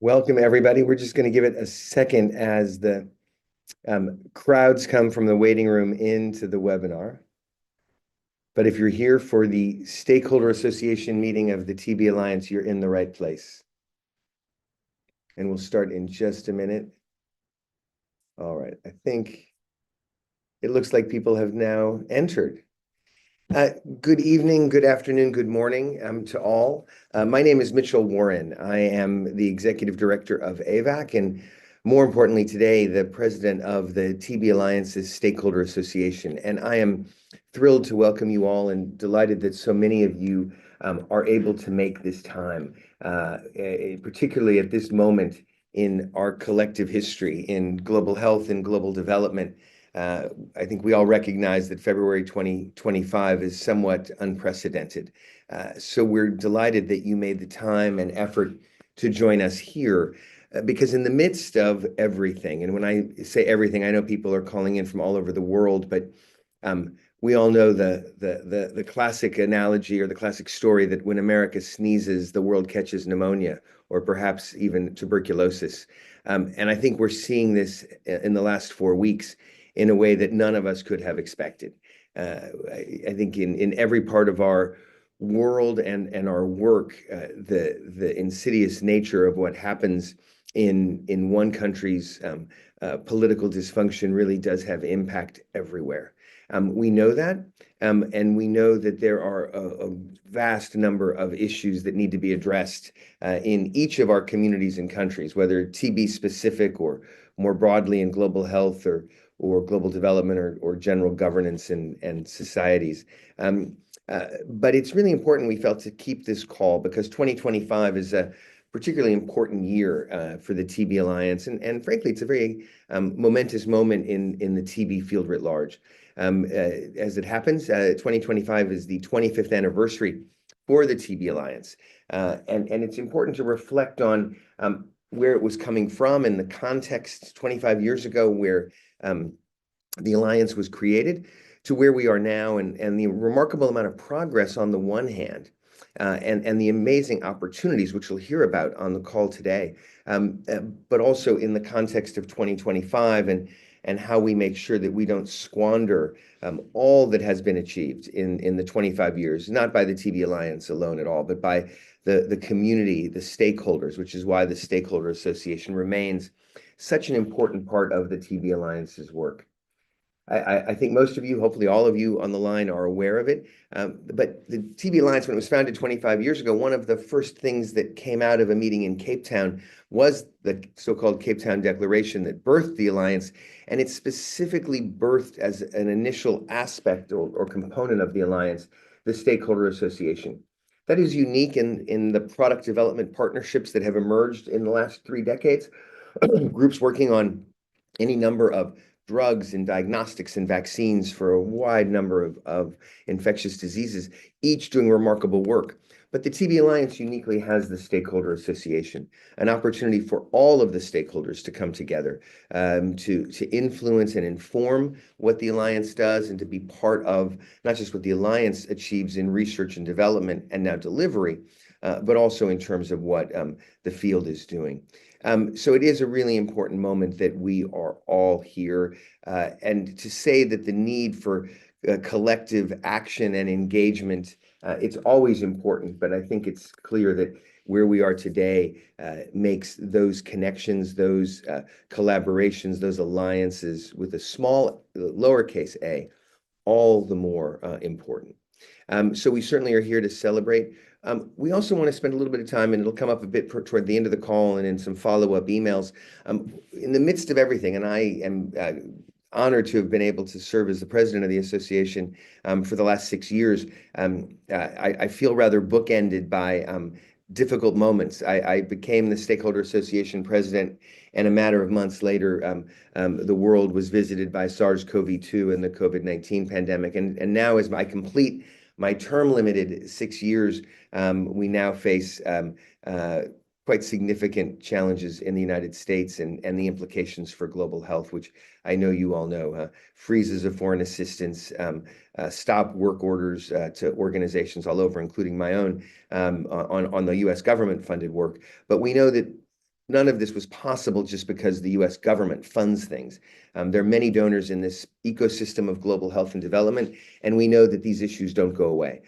Welcome, everybody. We're just going to give it a second as the crowds come from the waiting room into the webinar. But if you're here for the Stakeholder Association meeting of the TB Alliance, you're in the right place. And we'll start in just a minute. All right. I think it looks like people have now entered. Good evening, good afternoon, good morning to all. My name is Mitchell Warren. I am the Executive Director of AVAC, and more importantly today, the President of the TB Alliance's Stakeholder Association. And I am thrilled to welcome you all and delighted that so many of you are able to make this time, particularly at this moment in our collective history in global health and global development. I think we all recognize that February 2025 is somewhat unprecedented. So we're delighted that you made the time and effort to join us here, because in the midst of everything, and when I say everything, I know people are calling in from all over the world, but we all know the classic analogy or the classic story that when America sneezes, the world catches pneumonia or perhaps even tuberculosis. And I think we're seeing this in the last 4 weeks in a way that none of us could have expected. I think in every part of our world and our work, the insidious nature of what happens in one country's political dysfunction really does have impact everywhere. We know that, and we know that there are a vast number of issues that need to be addressed in each of our communities and countries, whether TB specific or more broadly in global health or global development or general governance and societies. But it's really important, we felt, to keep this call because 2025 is a particularly important year for the TB Alliance. And frankly, it's a very momentous moment in the TB field writ large. As it happens, 2025 is the 25th anniversary for the TB Alliance. And it's important to reflect on where it was coming from in the context 25 years ago where the Alliance was created to where we are now, and the remarkable amount of progress on the one hand, and the amazing opportunities, which we'll hear about on the call today, but also in the context of 2025 and how we make sure that we don't squander all that has been achieved in the 25 years, not by the TB Alliance alone at all, but by the community, the stakeholders, which is why the Stakeholder Association remains such an important part of the TB Alliance's work. I think most of you, hopefully all of you on the line, are aware of it. But the TB Alliance, when it was founded 25 years ago, one of the first things that came out of a meeting in Cape Town was the so-called Cape Town Declaration that birthed the Alliance. And it specifically birthed as an initial aspect or component of the Alliance, the Stakeholder Association. That is unique in the product development partnerships that have emerged in the last 3 decades. Groups working on any number of drugs and diagnostics and vaccines for a wide number of infectious diseases, each doing remarkable work. But the TB Alliance uniquely has the Stakeholder Association, an opportunity for all of the stakeholders to come together, to influence and inform what the Alliance does and to be part of not just what the Alliance achieves in research and development and now delivery, but also in terms of what the field is doing. So it is a really important moment that we are all here, and to say that the need for collective action and engagement, it's always important, but I think it's clear that where we are today makes those connections, those collaborations, those alliances with a small lowercase a, all the more important. So we certainly are here to celebrate. We also want to spend a little bit of time, and it'll come up a bit toward the end of the call and in some follow-up emails. In the midst of everything, and I am honored to have been able to serve as the president of the association for the last 6 years. I feel rather bookended by difficult moments. I became the Stakeholder Association president, and a matter of months later, the world was visited by SARS-CoV-2 and the COVID-19 pandemic. And now, as I complete my term-limited 6 years, we now face quite significant challenges in the United States and the implications for global health, which I know you all know. Freezes of foreign assistance, stop work orders to organizations all over, including my own, on the U.S. government-funded work. But we know that none of this was possible just because the US government funds things. There are many donors in this ecosystem of global health and development, and we know that these issues don't go away.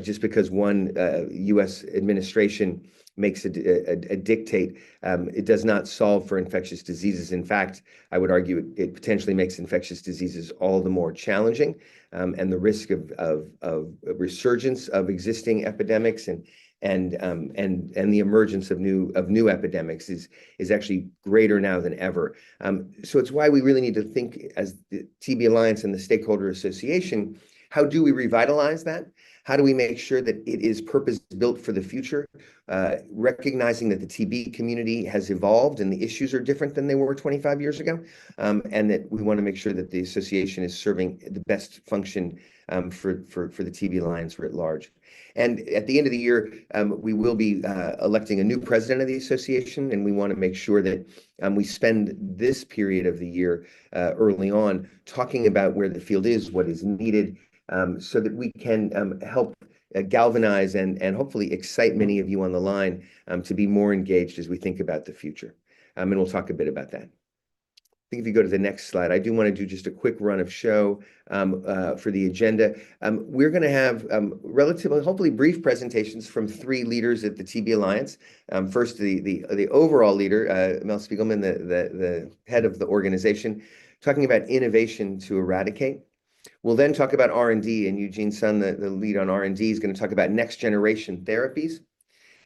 Just because one US administration makes a dictate, it does not solve for infectious diseases. In fact, I would argue it potentially makes infectious diseases all the more challenging, and the risk of resurgence of existing epidemics and the emergence of new epidemics is actually greater now than ever. So it's why we really need to think as the TB Alliance and the Stakeholder Association, how do we revitalize that? How do we make sure that it is purpose-built for the future, recognizing that the TB community has evolved and the issues are different than they were 25 years ago, and that we want to make sure that the association is serving the best function for the TB Alliance writ large. And at the end of the year, we will be electing a new president of the association, and we want to make sure that we spend this period of the year early on talking about where the field is, what is needed, so that we can help galvanize and hopefully excite many of you on the line to be more engaged as we think about the future. And we'll talk a bit about that. I think if you go to the next slide, I do want to do just a quick run of show for the agenda. We're going to have relatively, hopefully brief presentations from three leaders at the TB Alliance. First, the overall leader, Mel Spiegelman, the head of the organization, talking about innovation to eradicate. We'll then talk about R&D, and Eugene Sun, the lead on R&D, is going to talk about next generation therapies.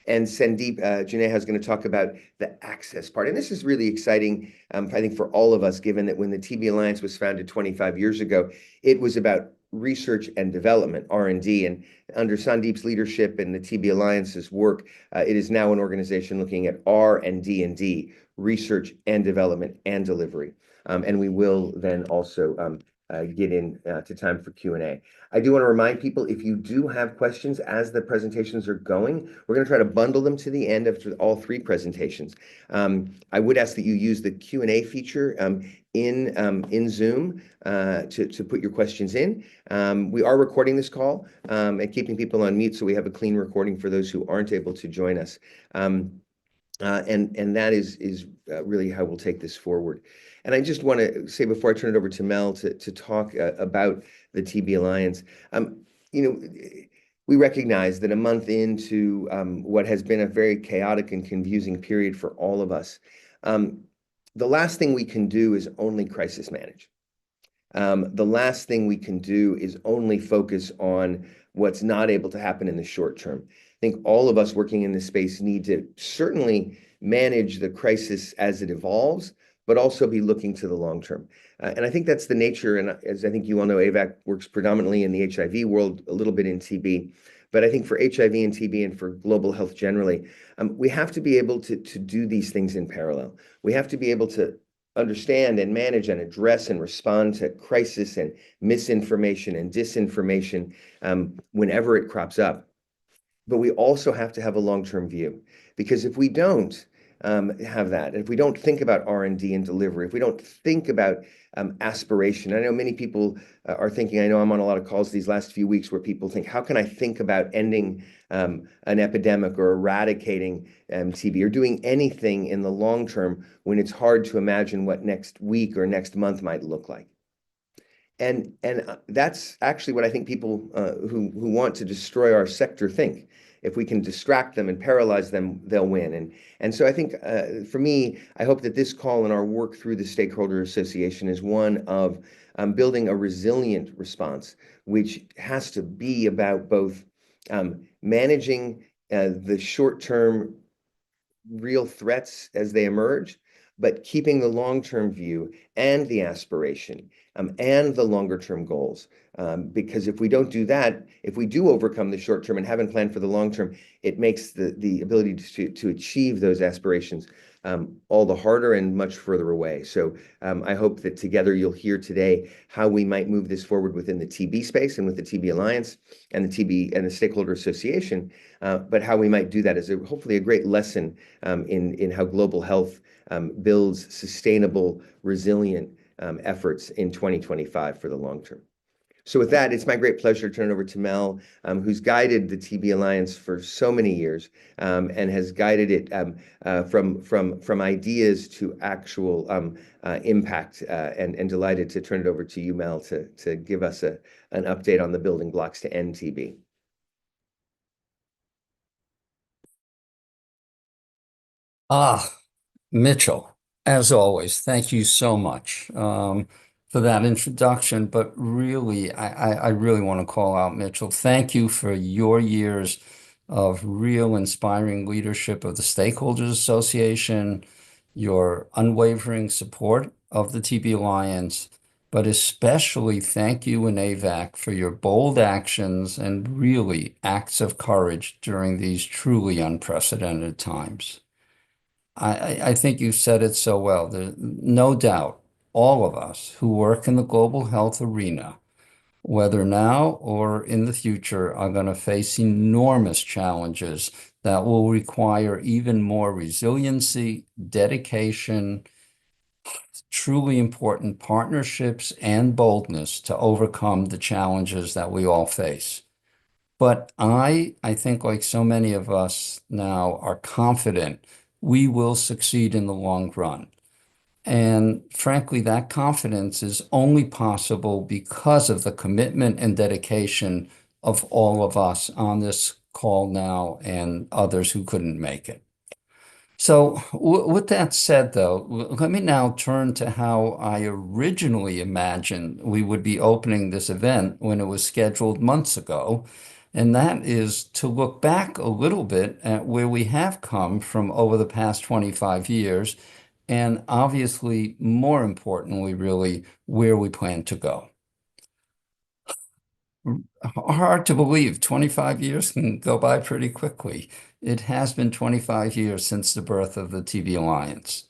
And Sandeep Juneja is going to talk about the access part. And this is really exciting, I think, for all of us, given that when the TB Alliance was founded 25 years ago, it was about research and development, R&D. And under Sandeep's leadership and the TB Alliance's work, it is now an organization looking at R&D, research and development and delivery. And we will then also get in to time for Q&A. I do want to remind people, if you do have questions as the presentations are going, we're going to try to bundle them to the end of all three presentations. I would ask that you use the Q&A feature in Zoom to put your questions in. We are recording this call and keeping people on mute, so we have a clean recording for those who aren't able to join us. And that is really how we'll take this forward. And I just want to say before I turn it over to Mel to talk about the TB Alliance, we recognize that a month into what has been a very chaotic and confusing period for all of us, the last thing we can do is only crisis manage. The last thing we can do is only focus on what's not able to happen in the short term. I think all of us working in this space need to certainly manage the crisis as it evolves, but also be looking to the long term. And I think that's the nature, and as I think you all know, AVAC works predominantly in the HIV world, a little bit in TB. But I think for HIV and TB and for global health generally, we have to be able to do these things in parallel. We have to be able to understand and manage and address and respond to crisis and misinformation and disinformation whenever it crops up. But we also have to have a long-term view, because if we don't have that, if we don't think about R&D and delivery, if we don't think about aspiration, I know many people are thinking, I know I'm on a lot of calls these last few weeks where people think, how can I think about ending an epidemic or eradicating TB or doing anything in the long term when it's hard to imagine what next week or next month might look like? And that's actually what I think people who want to destroy our sector think. If we can distract them and paralyze them, they'll win. And so I think for me, I hope that this call and our work through the Stakeholder Association is one of building a resilient response, which has to be about both managing the short-term real threats as they emerge, but keeping the long-term view and the aspiration and the longer-term goals. Because if we don't do that, if we do overcome the short term and haven't planned for the long term, it makes the ability to achieve those aspirations all the harder and much further away. So I hope that together you'll hear today how we might move this forward within the TB space and with the TB Alliance and the TB and the Stakeholder Association, but how we might do that is hopefully a great lesson in how global health builds sustainable, resilient efforts in 2025 for the long term. So with that, it's my great pleasure to turn it over to Mel, who's guided the TB Alliance for so many years, and has guided it from ideas to actual impact. And delighted to turn it over to you, Mel, to give us an update on the building blocks to end TB. Ah, Mitchell, as always, thank you so much for that introduction. But really, I really want to call out Mitchell. Thank you for your years of real inspiring leadership of the Stakeholders Association, your unwavering support of the TB Alliance, but especially thank you and AVAC for your bold actions and really acts of courage during these truly unprecedented times. I think you said it so well. There's no doubt all of us who work in the global health arena, whether now or in the future, are going to face enormous challenges that will require even more resiliency, dedication, truly important partnerships, and boldness to overcome the challenges that we all face. But I think like so many of us now are confident we will succeed in the long run. And frankly, that confidence is only possible because of the commitment and dedication of all of us on this call now and others who couldn't make it. So, with that said, though, let me now turn to how I originally imagined we would be opening this event when it was scheduled months ago. And that is to look back a little bit at where we have come from over the past 25 years, and obviously, more importantly, really, where we plan to go. Hard to believe 25 years can go by pretty quickly. It has been 25 years since the birth of the TB Alliance.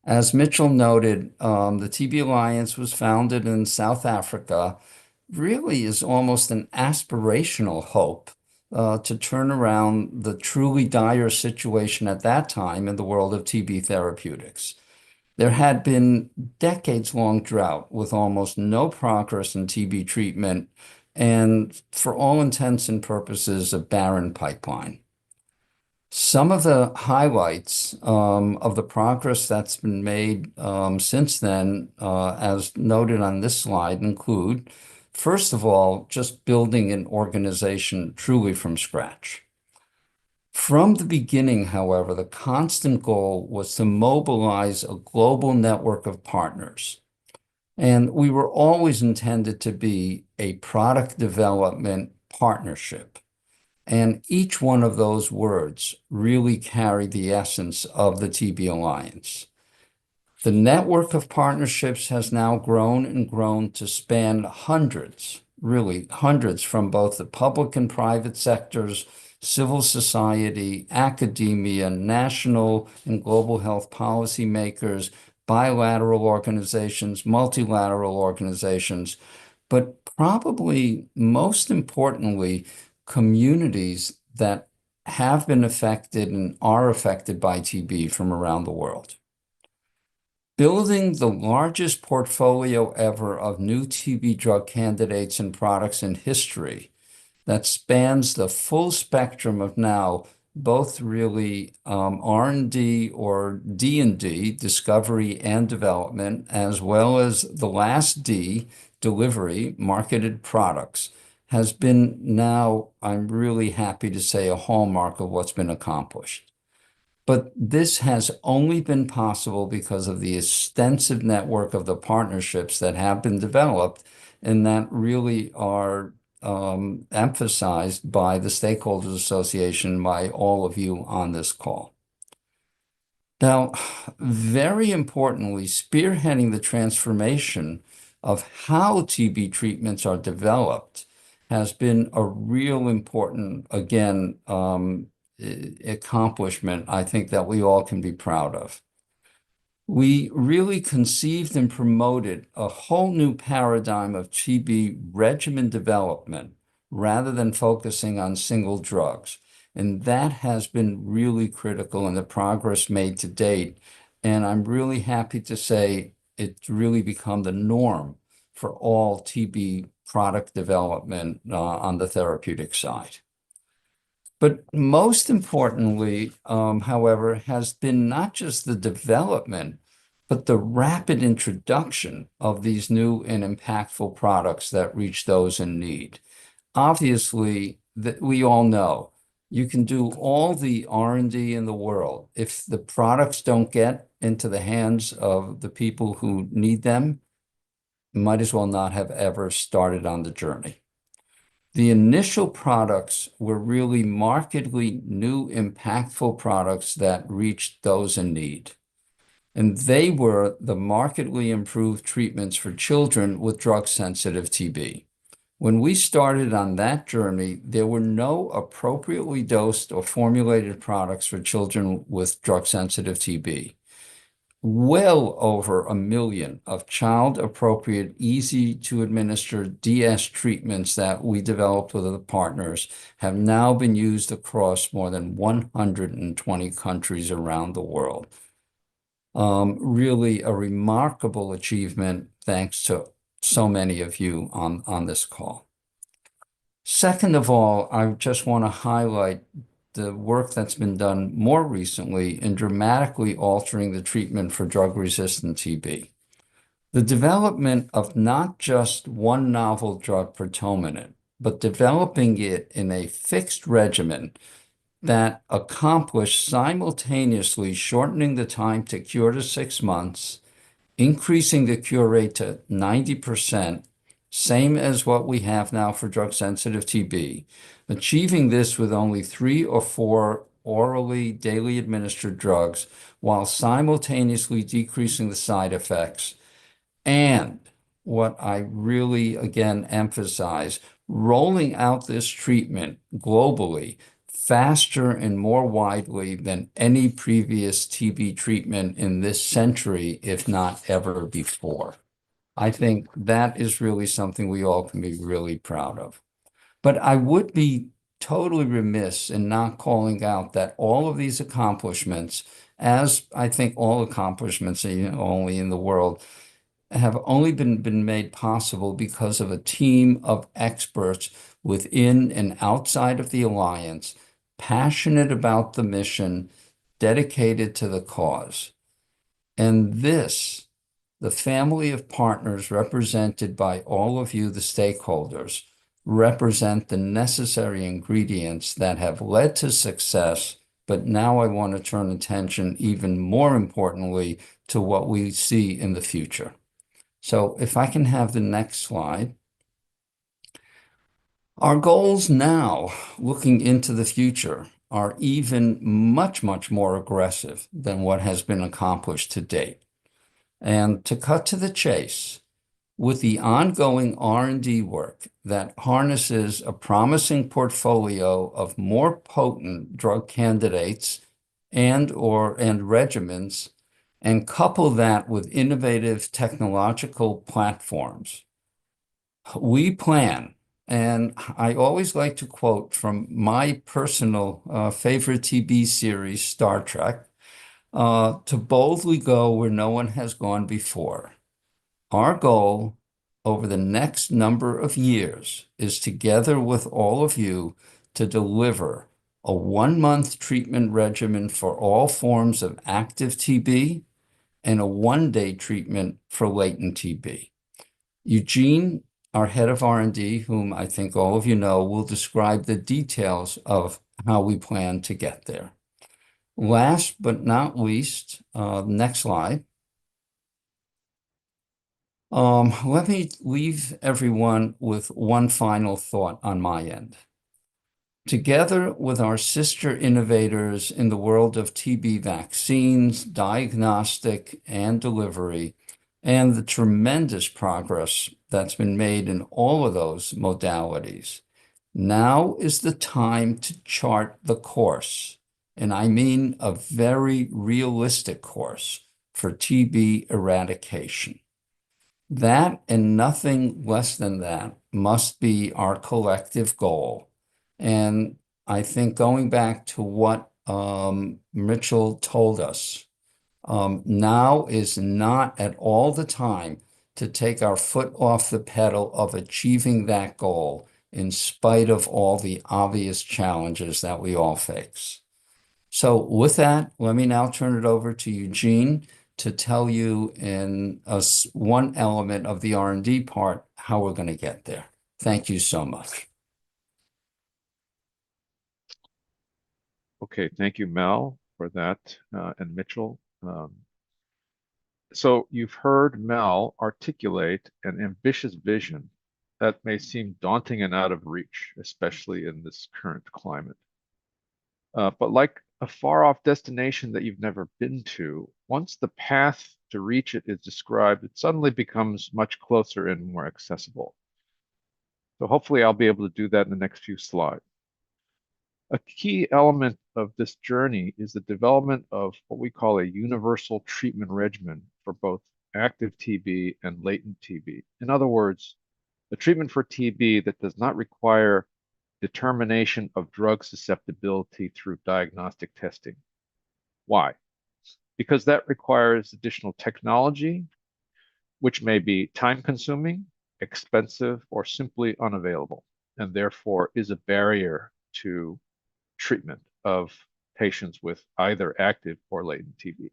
As Mitchell noted, the TB Alliance was founded in South Africa, really is almost an aspirational hope to turn around the truly dire situation at that time in the world of TB therapeutics. There had been decades-long drought with almost no progress in TB treatment and, for all intents and purposes, a barren pipeline. Some of the highlights of the progress that's been made since then, as noted on this slide, include, first of all, just building an organization truly from scratch. From the beginning, however, the constant goal was to mobilize a global network of partners. And we were always intended to be a product development partnership. And each one of those words really carried the essence of the TB Alliance. The network of partnerships has now grown and grown to span hundreds, really hundreds, from both the public and private sectors, civil society, academia, national and global health policymakers, bilateral organizations, multilateral organizations, but probably most importantly, communities that have been affected and are affected by TB from around the world. Building the largest portfolio ever of new TB drug candidates and products in history that spans the full spectrum of now both really R&D or D&D, discovery and development, as well as the last D, delivery, marketed products, has been now, I'm really happy to say, a hallmark of what's been accomplished. But this has only been possible because of the extensive network of the partnerships that have been developed and that really are emphasized by the Stakeholders Association, by all of you on this call. Now, very importantly, spearheading the transformation of how TB treatments are developed has been a real important, again, accomplishment, I think, that we all can be proud of. We really conceived and promoted a whole new paradigm of TB regimen development rather than focusing on single drugs. And that has been really critical in the progress made to date. And I'm really happy to say it's really become the norm for all TB product development on the therapeutic side. But most importantly, however, has been not just the development, but the rapid introduction of these new and impactful products that reach those in need. Obviously, that we all know you can do all the R&D in the world. If the products don't get into the hands of the people who need them, might as well not have ever started on the journey. The initial products were really markedly new, impactful products that reached those in need. And they were the markedly improved treatments for children with drug-sensitive TB. When we started on that journey, there were no appropriately dosed or formulated products for children with drug-sensitive TB. Well over 1 million of child-appropriate, easy-to-administer DS treatments that we developed with other partners have now been used across more than 120 countries around the world. Really a remarkable achievement, thanks to so many of you on this call. Second of all, I just want to highlight the work that's been done more recently in dramatically altering the treatment for drug-resistant TB. The development of not just one novel drug, pertominant, but developing it in a fixed regimen that accomplished simultaneously shortening the time to cure to 6 months, increasing the cure rate to 90%, same as what we have now for drug-sensitive TB, achieving this with only 3 or 4 orally daily administered drugs while simultaneously decreasing the side effects. And what I really, again, emphasize, rolling out this treatment globally faster and more widely than any previous TB treatment in this century, if not ever before. I think that is really something we all can be really proud of. But I would be totally remiss in not calling out that all of these accomplishments, as I think all accomplishments only in the world, have only been made possible because of a team of experts within and outside of the Alliance, passionate about the mission, dedicated to the cause. And this, the family of partners represented by all of you, the stakeholders, represent the necessary ingredients that have led to success. But now I want to turn attention even more importantly to what we see in the future. So if I can have the next slide. Our goals now, looking into the future, are even much, much more aggressive than what has been accomplished to date. And to cut to the chase, with the ongoing R&D work that harnesses a promising portfolio of more potent drug candidates and regimens, and couple that with innovative technological platforms, we plan, and I always like to quote from my personal favorite TV series, Star Trek, to boldly go where no one has gone before. Our goal over the next number of years is, together with all of you, to deliver a 1-month treatment regimen for all forms of active TB and a 1-day treatment for latent TB. Eugene, our head of R&D, whom I think all of you know, will describe the details of how we plan to get there. Last but not least, next slide. Let me leave everyone with one final thought on my end. Together with our sister innovators in the world of TB vaccines, diagnostic, and delivery, and the tremendous progress that's been made in all of those modalities, now is the time to chart the course, and I mean a very realistic course, for TB eradication. That and nothing less than that must be our collective goal. And I think going back to what Mitchell told us, now is not at all the time to take our foot off the pedal of achieving that goal in spite of all the obvious challenges that we all face. So with that, let me now turn it over to Eugene to tell you in one element of the R&D part how we're going to get there. Thank you so much. Okay, thank you, Mel, for that, and Mitchell. So you've heard Mel articulate an ambitious vision that may seem daunting and out of reach, especially in this current climate. But like a far-off destination that you've never been to, once the path to reach it is described, it suddenly becomes much closer and more accessible. So hopefully I'll be able to do that in the next few slides. A key element of this journey is the development of what we call a universal treatment regimen for both active TB and latent TB. In other words, a treatment for TB that does not require determination of drug susceptibility through diagnostic testing. Why? Because that requires additional technology, which may be time-consuming, expensive, or simply unavailable, and therefore is a barrier to treatment of patients with either active or latent TB.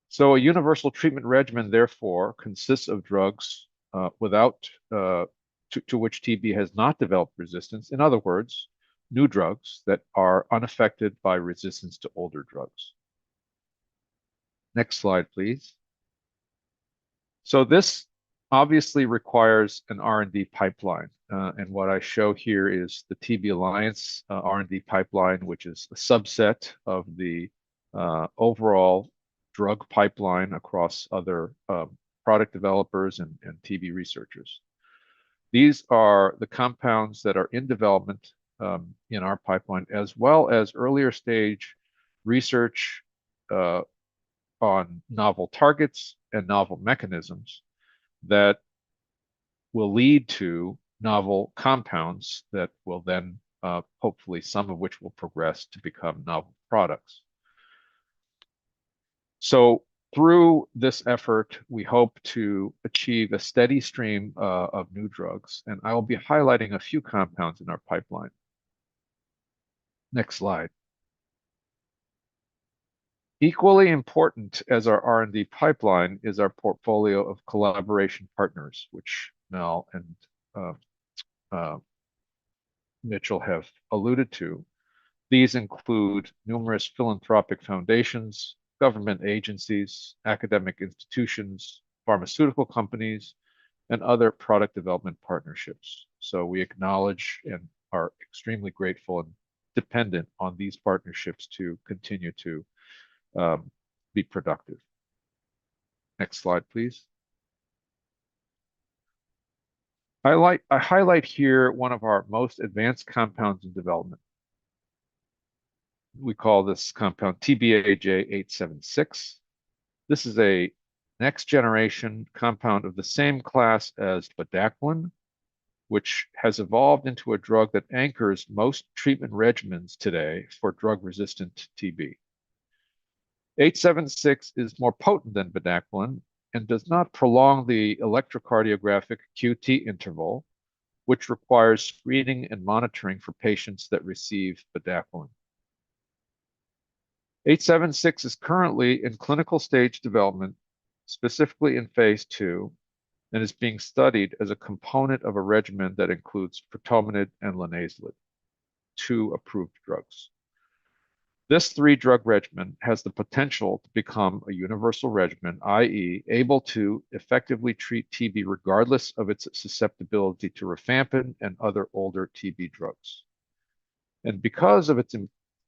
So a universal treatment regimen, therefore, consists of drugs to which TB has not developed resistance. In other words, new drugs that are unaffected by resistance to older drugs. Next slide, please. So this obviously requires an R&D pipeline. And what I show here is the TB Alliance R&D pipeline, which is a subset of the overall drug pipeline across other product developers and TB researchers. These are the compounds that are in development in our pipeline, as well as earlier stage research on novel targets and novel mechanisms that will lead to novel compounds that will then, hopefully some of which will progress to become novel products. So through this effort, we hope to achieve a steady stream of new drugs, and I will be highlighting a few compounds in our pipeline. Next slide. Equally important as our R&D pipeline is our portfolio of collaboration partners, which Mel and Mitchell have alluded to. These include numerous philanthropic foundations, government agencies, academic institutions, pharmaceutical companies, and other product development partnerships. So we acknowledge and are extremely grateful and dependent on these partnerships to continue to be productive. Next slide, please. I highlight here one of our most advanced compounds in development. We call this compound TBAJ876. This is a next generation compound of the same class as bedaquiline, which has evolved into a drug that anchors most treatment regimens today for drug-resistant TB. 876 is more potent than bedaquiline and does not prolong the electrocardiographic QT interval, which requires screening and monitoring for patients that receive bedaquiline. 876 is currently in clinical stage development, specifically in phase 2, and is being studied as a component of a regimen that includes pretomanid and linezolid, 2 approved drugs. This 3-drug regimen has the potential to become a universal regimen, i.e., able to effectively treat TB regardless of its susceptibility to rifampin and other older TB drugs. And because of its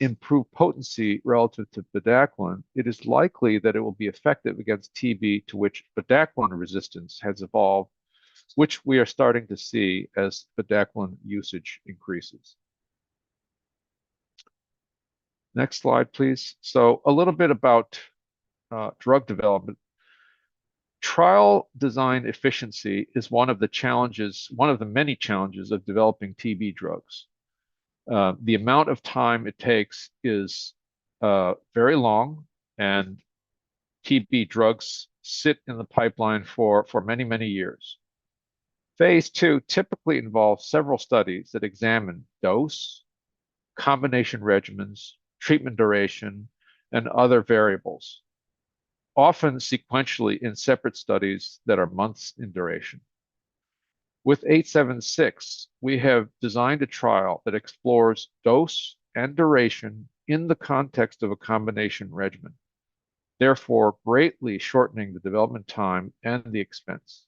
improved potency relative to bedaquiline, it is likely that it will be effective against TB to which bedaquiline resistance has evolved, which we are starting to see as bedaquiline usage increases. Next slide, please. So a little bit about drug development. Trial design efficiency is one of the challenges, one of the many challenges of developing TB drugs. The amount of time it takes is very long, and TB drugs sit in the pipeline for many, many years. Phase 2 typically involves several studies that examine dose, combination regimens, treatment duration, and other variables, often sequentially in separate studies that are months in duration. With 876, we have designed a trial that explores dose and duration in the context of a combination regimen, therefore greatly shortening the development time and the expense.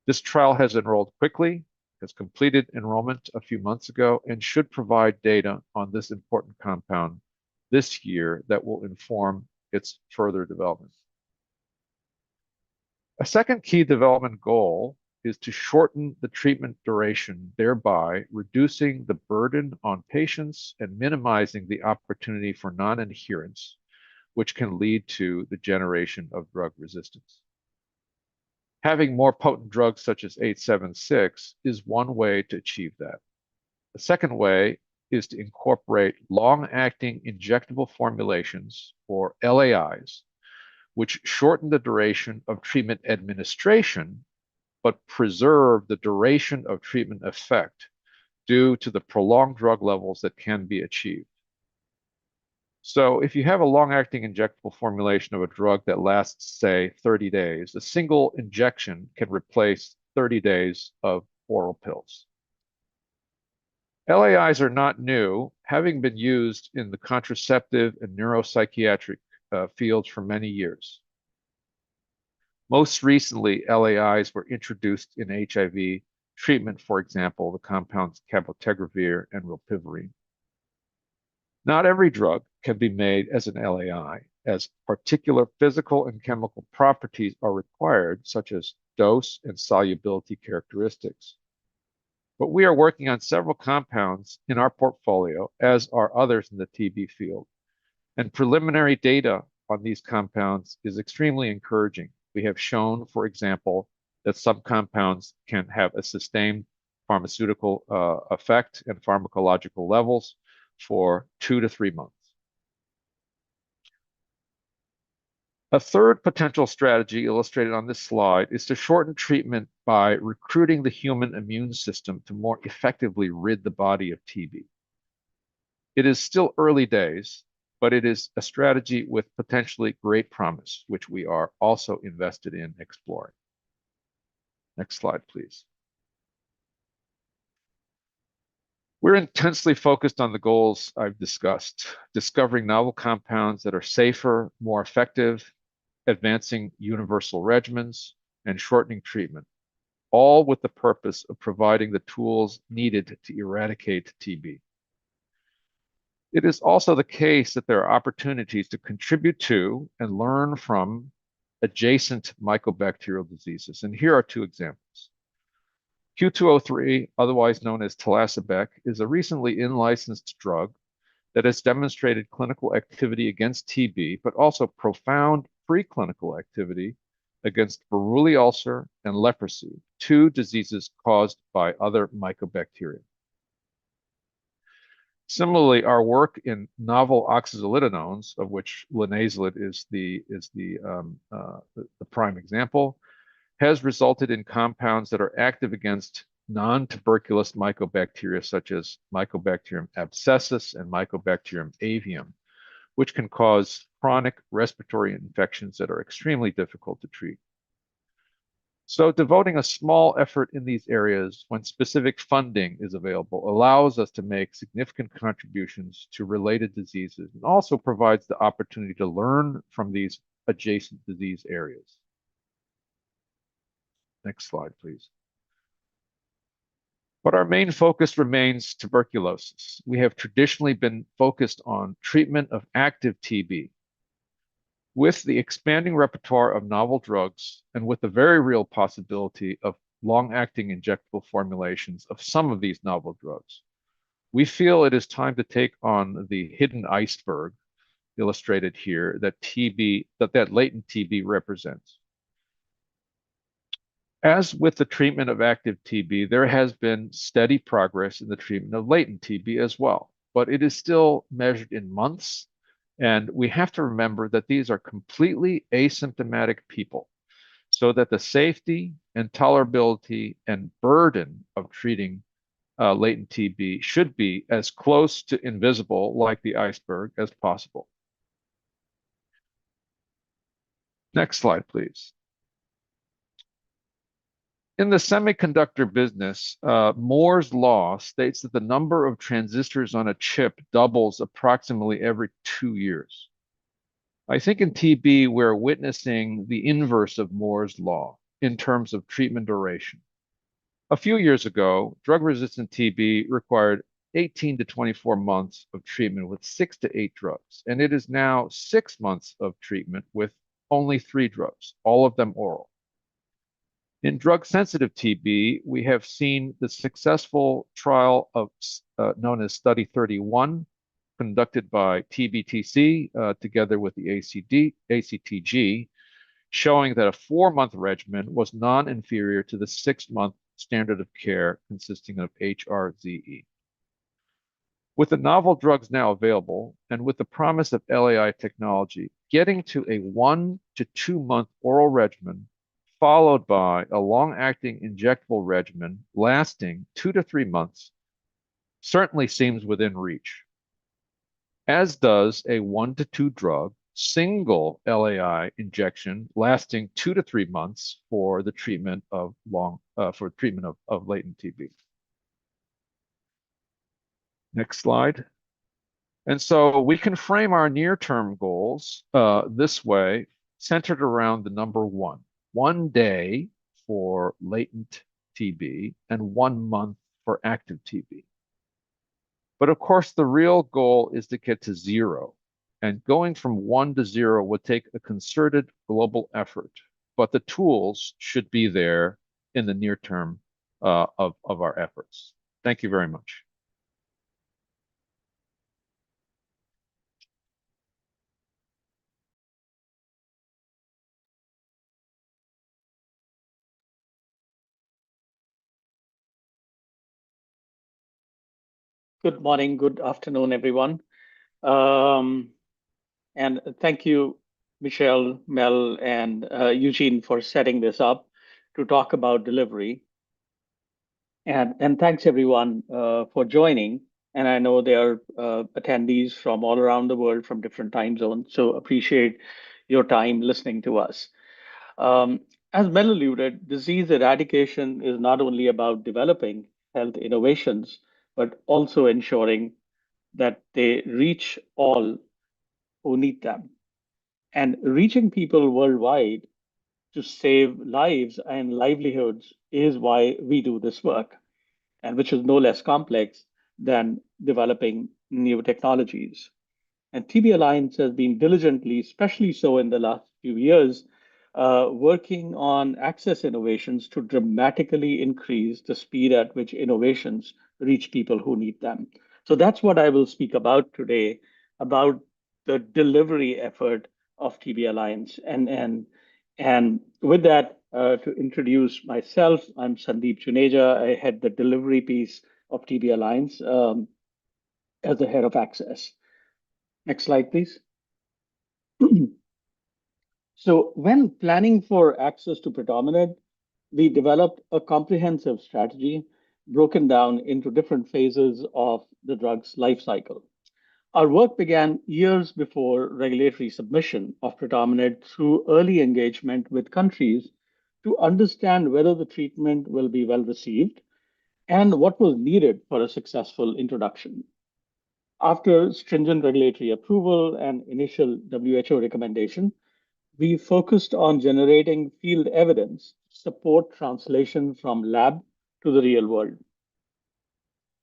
This trial has enrolled quickly, has completed enrollment a few months ago, and should provide data on this important compound this year that will inform its further development. A second key development goal is to shorten the treatment duration, thereby reducing the burden on patients and minimizing the opportunity for non-adherence, which can lead to the generation of drug resistance. Having more potent drugs such as 876 is one way to achieve that. The second way is to incorporate long-acting injectable formulations, or LAIs, which shorten the duration of treatment administration, but preserve the duration of treatment effect due to the prolonged drug levels that can be achieved. So if you have a long-acting injectable formulation of a drug that lasts, say, 30 days, a single injection can replace 30 days of oral pills. LAIs are not new, having been used in the contraceptive and neuropsychiatric fields for many years. Most recently, LAIs were introduced in HIV treatment, for example, the compounds cabotegravir and rilpivirine. Not every drug can be made as an LAI, as particular physical and chemical properties are required, such as dose and solubility characteristics. But we are working on several compounds in our portfolio, as are others in the TB field. And preliminary data on these compounds is extremely encouraging. We have shown, for example, that some compounds can have a sustained pharmaceutical effect and pharmacological levels for 2 to 3 months. A third potential strategy illustrated on this slide is to shorten treatment by recruiting the human immune system to more effectively rid the body of TB. It is still early days, but it is a strategy with potentially great promise, which we are also invested in exploring. Next slide, please. We're intensely focused on the goals I've discussed, discovering novel compounds that are safer, more effective, advancing universal regimens, and shortening treatment, all with the purpose of providing the tools needed to eradicate TB. It is also the case that there are opportunities to contribute to and learn from adjacent mycobacterial diseases, and here are 2 examples. Q203, otherwise known as Telasabec, is a recently in-licensed drug that has demonstrated clinical activity against TB, but also profound preclinical activity against Buruli ulcer and leprosy, 2 diseases caused by other mycobacteria. Similarly, our work in novel oxazolidinones, of which linezolid is the prime example, has resulted in compounds that are active against non-tuberculous mycobacteria such as Mycobacterium abscessus and Mycobacterium avium, which can cause chronic respiratory infections that are extremely difficult to treat. So devoting a small effort in these areas when specific funding is available allows us to make significant contributions to related diseases and also provides the opportunity to learn from these adjacent disease areas. Next slide, please. But our main focus remains tuberculosis. We have traditionally been focused on treatment of active TB. With the expanding repertoire of novel drugs and with the very real possibility of long-acting injectable formulations of some of these novel drugs, we feel it is time to take on the hidden iceberg illustrated here that latent TB represents. As with the treatment of active TB, there has been steady progress in the treatment of latent TB as well, but it is still measured in months And we have to remember that these are completely asymptomatic people, so that the safety and tolerability and burden of treating latent TB should be as close to invisible, like the iceberg, as possible. Next slide, please. In the semiconductor business, Moore's law states that the number of transistors on a chip doubles approximately every 2 years. I think in TB, we're witnessing the inverse of Moore's law in terms of treatment duration. A few years ago, drug-resistant TB required 18 to 24 months of treatment with 6 to 8 drugs, and it is now 6 months of treatment with only 3 drugs, all of them oral. In drug-sensitive TB, we have seen the successful trial of known as Study 31, conducted by TBTC together with the ACTG, showing that a 4-month regimen was non-inferior to the 6-month standard of care consisting of HRZE. With the novel drugs now available, and with the promise of LAI technology, getting to a 1 to 2 month oral regimen followed by a long-acting injectable regimen lasting 2 to 3 months certainly seems within reach, as does a 1 to 2 drug single LAI injection lasting 2 to 3 months for the treatment of latent TB. Next slide. And so we can frame our near-term goals this way, centered around the number 1. 1 day for latent TB and 1 month for active TB. But of course, the real goal is to get to 0. And going from 1 to 0 would take a concerted global effort. But the tools should be there in the near term of our efforts. Thank you very much. Good morning, good afternoon, everyone. And thank you, Michelle, Mel, and Eugene for setting this up to talk about delivery. And thanks everyone for joining. And I know there are attendees from all around the world from different time zones, so appreciate your time listening to us. As Mel alluded, disease eradication is not only about developing health innovations, but also ensuring that they reach all who need them. And reaching people worldwide to save lives and livelihoods is why we do this work, and which is no less complex than developing new technologies. And TB Alliance has been diligently, especially so in the last few years, working on access innovations to dramatically increase the speed at which innovations reach people who need them. So that's what I will speak about today, about the delivery effort of TB Alliance. And with that, to introduce myself, I'm Sandeep Juneja. I head the delivery piece of TB Alliance as the head of access. Next slide, please. So when planning for access to Predominate, we developed a comprehensive strategy broken down into different phases of the drug's life cycle. Our work began years before regulatory submission of Predominate through early engagement with countries to understand whether the treatment will be well received and what was needed for a successful introduction. After stringent regulatory approval and initial WHO recommendation, we focused on generating field evidence to support translation from lab to the real world.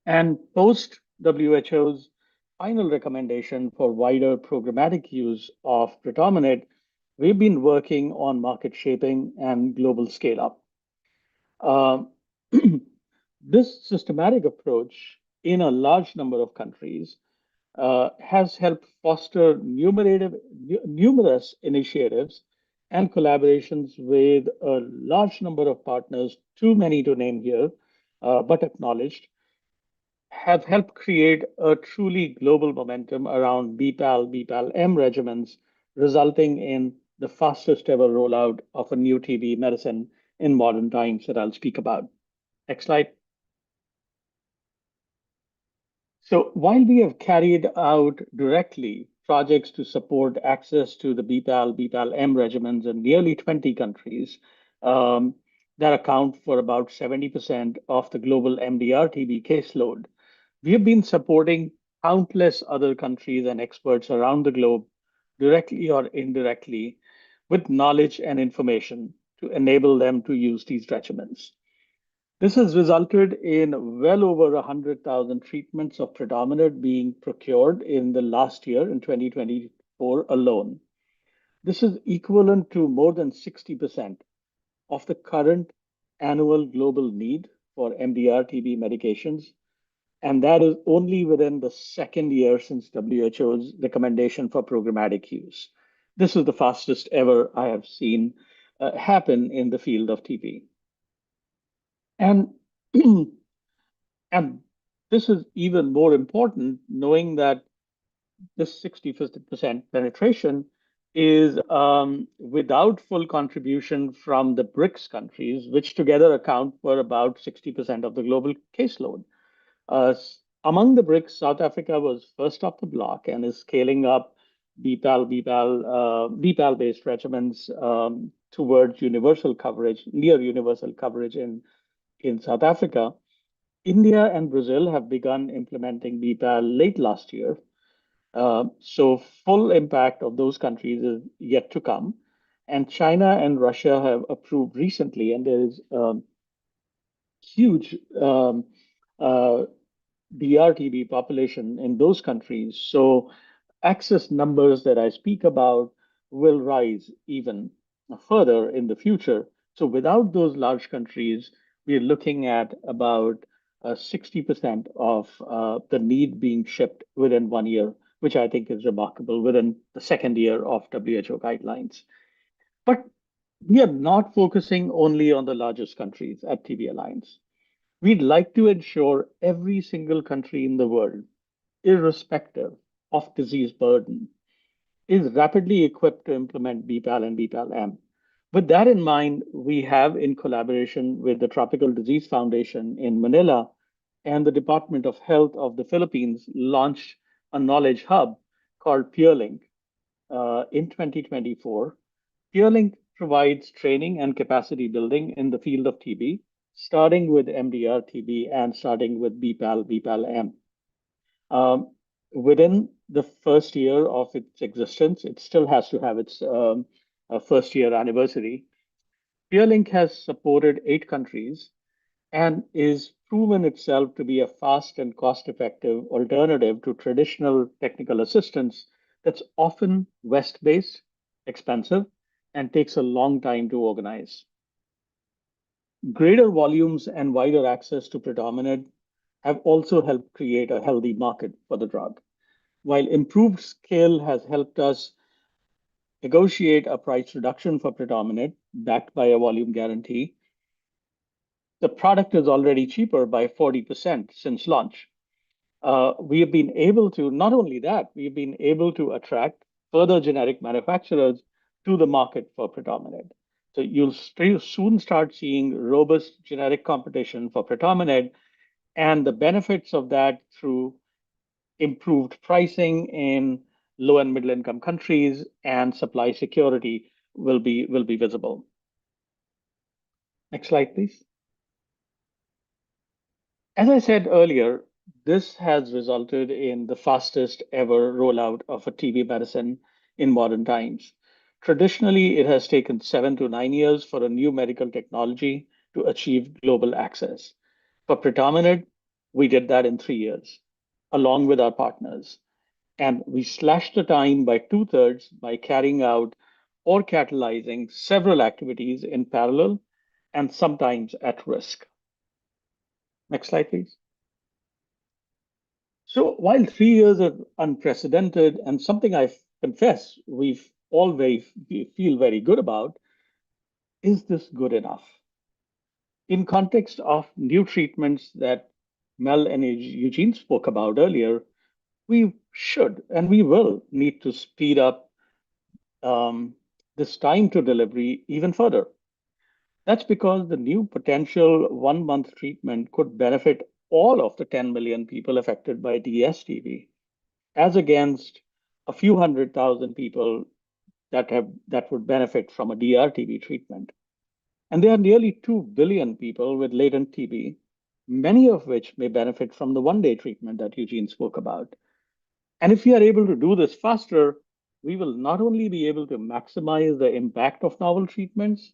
And post WHO's final recommendation for wider programmatic use of Predominate, we've been working on market shaping and global scale up. This systematic approach in a large number of countries has helped foster numerous initiatives and collaborations with a large number of partners, too many to name here, but acknowledged, have helped create a truly global momentum around BPAL, BPAL-M regimens, resulting in the fastest ever rollout of a new TB medicine in modern times that I'll speak about. Next slide. So while we have carried out directly projects to support access to the BPAL, BPAL-M regimens in nearly 20 countries um, that account for about 70% of the global MDR-TB caseload, we have been supporting countless other countries and experts around the globe, directly or indirectly, with knowledge and information to enable them to use these regimens. This has resulted in well over 100,000 treatments of predominant being procured in the last year, in 2024 alone. This is equivalent to more than 60% of the current annual global need for MDR-TB medications, and that is only within the second year since WHO's recommendation for programmatic use. This is the fastest ever I have seen happen in the field of TB. And And this is even more important knowing that this 60% penetration is without full contribution from the BRICS countries, which together account for about 60% of the global caseload. Among the BRICS, South Africa was first off the block and is scaling up BPAL-based regimens towards universal coverage, near universal coverage in South Africa. India and Brazil have begun implementing BPAL late last year. So full impact of those countries is yet to come. And China and Russia have approved recently, and there is huge DRTB population in those countries. So access numbers that I speak about will rise even further in the future. So without those large countries, we're looking at about 60% of the need being shipped within 1 year, which I think is remarkable within the second year of WHO guidelines. But we are not focusing only on the largest countries at TB Alliance. We'd like to ensure every single country in the world, irrespective of disease burden, is rapidly equipped to implement BPAL and BPAL-M. With that in mind, we have, in collaboration with the Tropical Disease Foundation in Manila and the Department of Health of the Philippines, launched a knowledge hub called PeerLink in 2024. PeerLink provides training and capacity building in the field of TB, starting with MDR TB and starting with BPAL, BPAL-M. Within the first year of its existence, it still has to have its first year anniversary. PeerLink has supported 8 countries and is proven itself to be a fast and cost-effective alternative to traditional technical assistance that's often West-based, expensive, and takes a long time to organize. Greater volumes and wider access to predominant have also helped create a healthy market for the drug. While improved scale has helped us negotiate a price reduction for predominant backed by a volume guarantee, the product is already cheaper by 40% since launch. We have been able to, not only that, we've been able to attract further generic manufacturers to the market for predominant. So you'll soon start seeing robust generic competition for predominant, and the benefits of that through improved pricing in low and middle income countries and supply security will be visible. Next slide, please. As I said earlier, this has resulted in the fastest ever rollout of a TB medicine in modern times. Traditionally, it has taken 7 to 9 years for a new medical technology to achieve global access. For predominant, we did that in 3 years, along with our partners. And we slashed the time by 2/3 by carrying out or catalyzing several activities in parallel and sometimes at risk. Next slide, please. So while 3 years are unprecedented and something I confess we've always feel very good about, is this good enough? In context of new treatments that Mel and Eugene spoke about earlier, we should and we will need to speed up this time to delivery even further. That's because the new potential 1 month treatment could benefit all of the 10 million people affected by DSTV, as against a few 100,000 people that would benefit from a DRTB treatment. And there are nearly 2 billion people with latent TB, many of which may benefit from the 1 day treatment that Eugene spoke about. And if we are able to do this faster, we will not only be able to maximize the impact of novel treatments,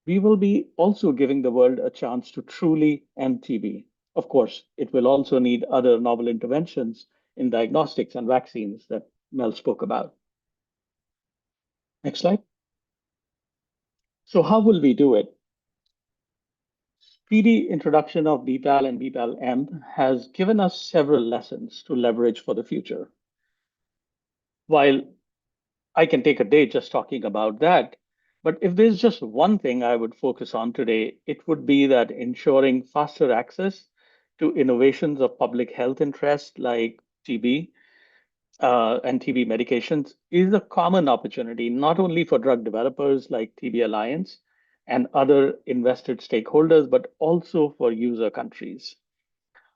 we will be also giving the world a chance to truly end TB. Of course, it will also need other novel interventions in diagnostics and vaccines that Mel spoke about. Next slide. So how will we do it? Speedy introduction of BPAL and BPAL-M has given us several lessons to leverage for the future. While I can take a day just talking about that, but if there's just one thing I would focus on today, it would be that ensuring faster access to innovations of public health interest like TB and TB medications is a common opportunity, not only for drug developers like TB Alliance and other invested stakeholders, but also for user countries.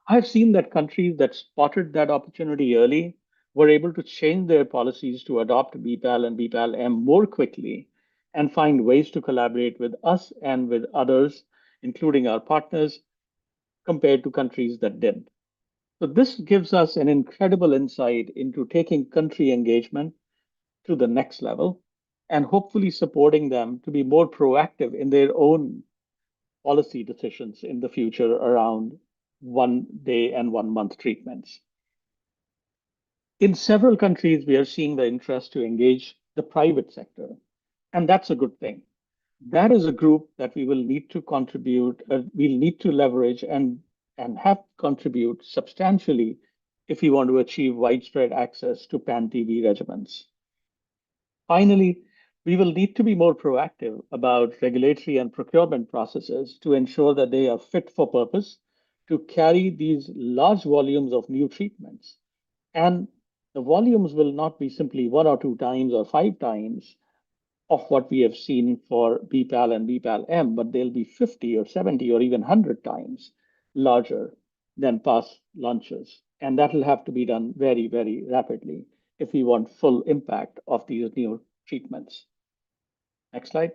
I've seen that countries that spotted that opportunity early were able to change their policies to adopt BPAL and BPAL-M more quickly and find ways to collaborate with us and with others, including our partners, compared to countries that didn't. So this gives us an incredible insight into taking country engagement to the next level and hopefully supporting them to be more proactive in their own policy decisions in the future around 1 day and 1 month treatments. In several countries, we are seeing the interest to engage the private sector, and that's a good thing. That is a group that we will need to contribute, we'll need to leverage and have contribute substantially if we want to achieve widespread access to pan-TB regimens. Finally, we will need to be more proactive about regulatory and procurement processes to ensure that they are fit for purpose to carry these large volumes of new treatments. And the volumes will not be simply 1 or 2 times or 5 times of what we have seen for BPAL and BPAL-M, but they'll be 50 or 70 or even 100 times larger than past launches. And that will have to be done very, very rapidly if we want full impact of these new treatments. Next slide.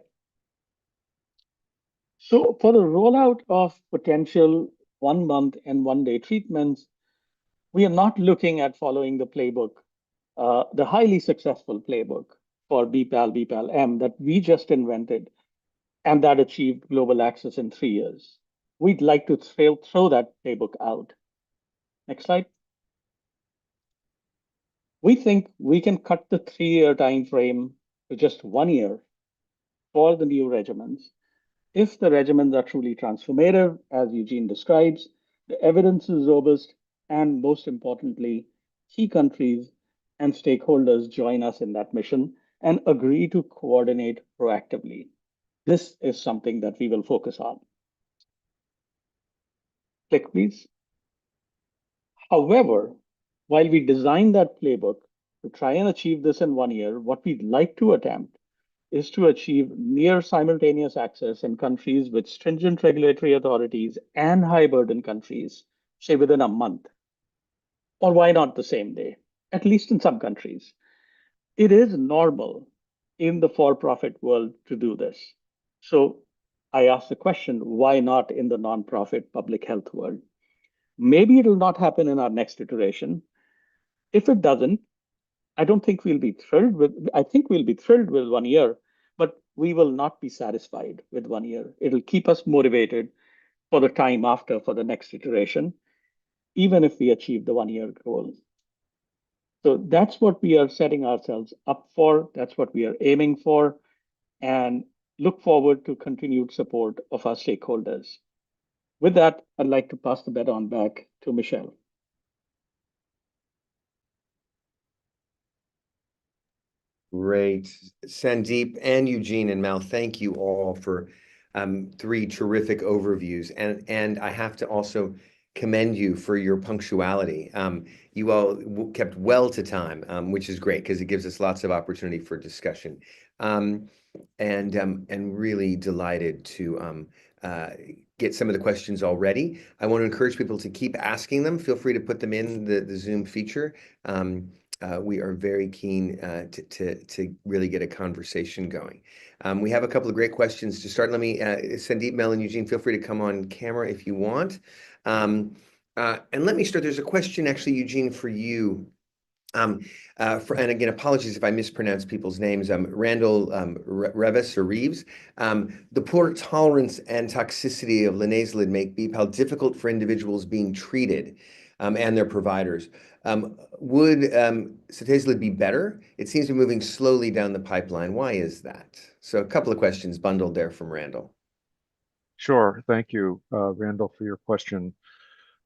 So for the rollout of potential 1 month and 1 day treatments, we are not looking at following the playbook, the highly successful playbook for BPAL, BPAL-M that we just invented and that achieved global access in 3 years. We'd like to throw that playbook out. Next slide. We think we can cut the 3-year time frame to just 1 year for the new regimens. If the regimens are truly transformative, as Eugene describes, the evidence is robust, and most importantly, key countries and stakeholders join us in that mission and agree to coordinate proactively. This is something that we will focus on. Click, please. However, while we designed that playbook to try and achieve this in 1 year, what we'd like to attempt is to achieve near simultaneous access in countries with stringent regulatory authorities and high burden countries, say within a month. Or why not the same day, at least in some countries. It is normal in the for-profit world to do this. So I ask the question, why not in the nonprofit public health world? Maybe it will not happen in our next iteration. If it doesn't, I think we'll be thrilled with 1 year, but we will not be satisfied with 1 year. It'll keep us motivated for the time after for the next iteration, even if we achieve the 1 year goal. So that's what we are setting ourselves up for. That's what we are aiming for, and look forward to continued support of our stakeholders. With that, I'd like to pass the baton back to Michelle. Great. Sandeep and Eugene and Mel, thank you all for 3 terrific overviews. And I have to also commend you for your punctuality. You all kept well to time, which is great because it gives us lots of opportunity for discussion. And really delighted to get some of the questions already. I want to encourage people to keep asking them. Feel free to put them in the Zoom feature. We are very keen to really get a conversation going. We have a couple of great questions to start. Let me, Sandeep, Mel, and Eugene, feel free to come on camera if you want. And let me start. There's a question, actually, Eugene, for you. And again, apologies if I mispronounce people's names. Randall Revis or Reeves. The poor tolerance and toxicity of linezolid make BPAL difficult for individuals being treated and their providers. Would sutezolid be better? It seems to be moving slowly down the pipeline. Why is that? So a couple of questions bundled there from Randall. Sure. Thank you, Randall, for your question.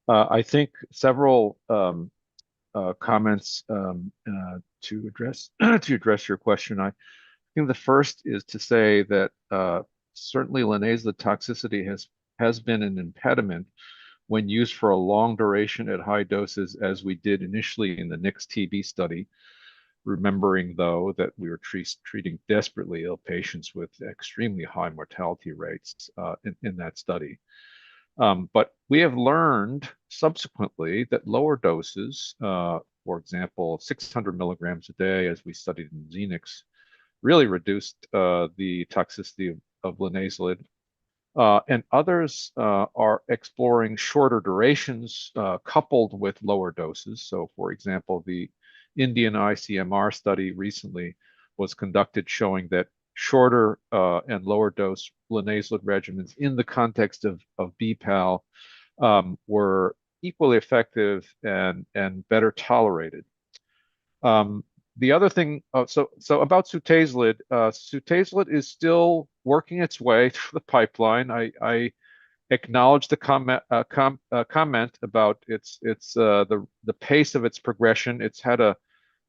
I think several comments to address to address your question. I think the first is to say that certainly linezolid toxicity has been an impediment when used for a long duration at high doses, as we did initially in the NICS-TB study. Remembering, though, that we were treating desperately ill patients with extremely high mortality rates in that study. But we have learned subsequently that lower doses, for example, 600 milligrams a day, as we studied in Xenix, really reduced the toxicity of linezolid. And others are exploring shorter durations coupled with lower doses. So, for example, the Indian ICMR study recently was conducted showing that shorter and lower dose linezolid regimens in the context of BPAL were equally effective and better tolerated. The other thing, so about sutezolid, sutezolid is still working its way through the pipeline. I acknowledge the comment about the pace of its progression. It's had a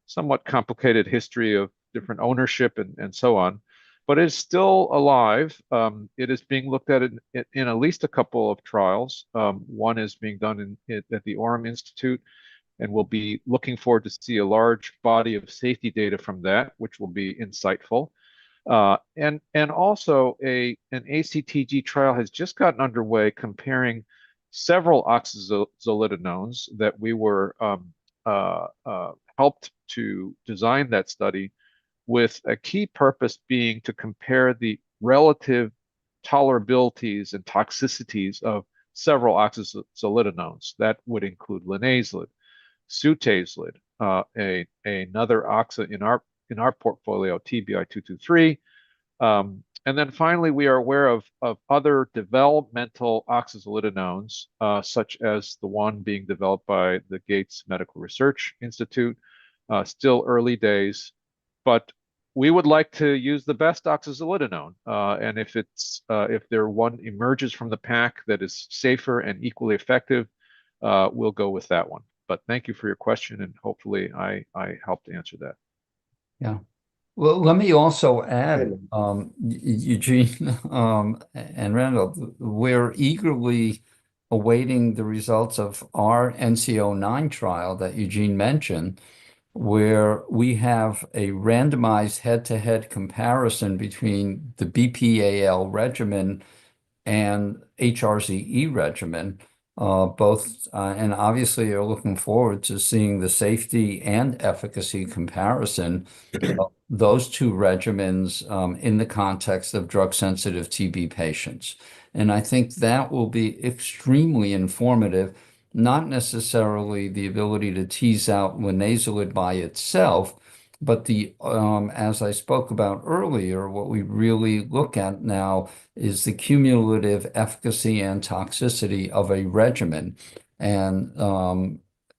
somewhat complicated history of different ownership and so on, but it's still alive. It is being looked at in at least a couple of trials. One is being done at the Orem Institute, and we'll be looking forward to see a large body of safety data from that, which will be insightful. And also an ACTG trial has just gotten underway comparing several oxazolidinones that we were helped to design that study, with a key purpose being to compare the relative tolerabilities and toxicities of several oxazolidinones. That would include linezolid, sutezolid, another oxa in our portfolio, TBI-223. And then finally, we are aware of other developmental oxazolidinones, such as the one being developed by the Gates Medical Research Institute. Still early days, but we would like to use the best oxazolidinone. And if there one emerges from the pack that is safer and equally effective, we'll go with that one. But thank you for your question, and hopefully I helped answer that. Yeah. Well, let me also add, Eugene and Randall, we're eagerly awaiting the results of our NCO9 trial that Eugene mentioned, where we have a randomized head-to-head comparison between the BPAL regimen and HRZE regimen. Both, and obviously are looking forward to seeing the safety and efficacy comparison of those two regimens in the context of drug-sensitive TB patients. And I think that will be extremely informative, not necessarily the ability to tease out linezolid by itself, but as I spoke about earlier, what we really look at now is the cumulative efficacy and toxicity of a regimen, and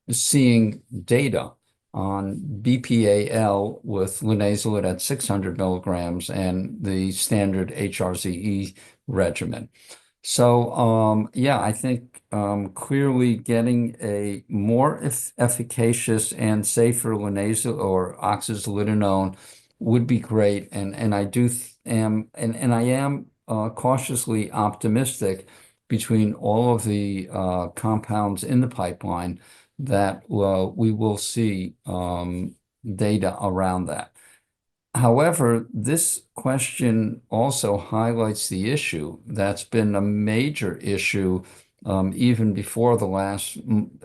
seeing data on BPAL with linezolid at 600 milligrams and the standard HRZE regimen. So, yeah, I think clearly getting a more efficacious and safer linezolid or oxazolidinone would be great. And I am cautiously optimistic between all of the compounds in the pipeline that we will see data around that. However, this question also highlights the issue that's been a major issue even before the last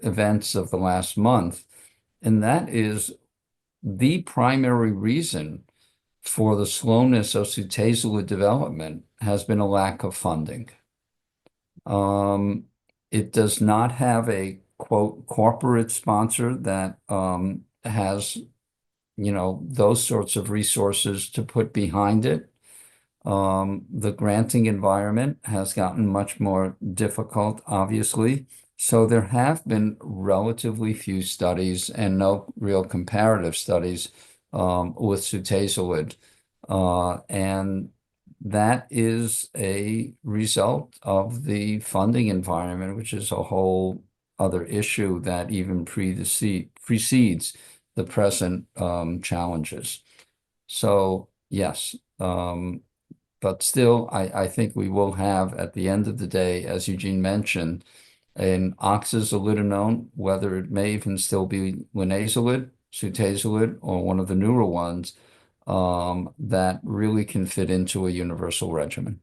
events of the last month, and that is the primary reason for the slowness of Sutazolid development has been a lack of funding. It does not have a quote corporate sponsor that has, you know, those sorts of resources to put behind it. The granting environment has gotten much more difficult, obviously. So there have been relatively few studies and no real comparative studies with Sutazolid. And that is a result of the funding environment, which is a whole other issue that even precedes the present challenges. So yes, but still, I think we will have at the end of the day, as Eugene mentioned, an oxazolidinone, whether it may even still be linazolid, Sutazolid, or one of the newer ones, that really can fit into a universal regimen.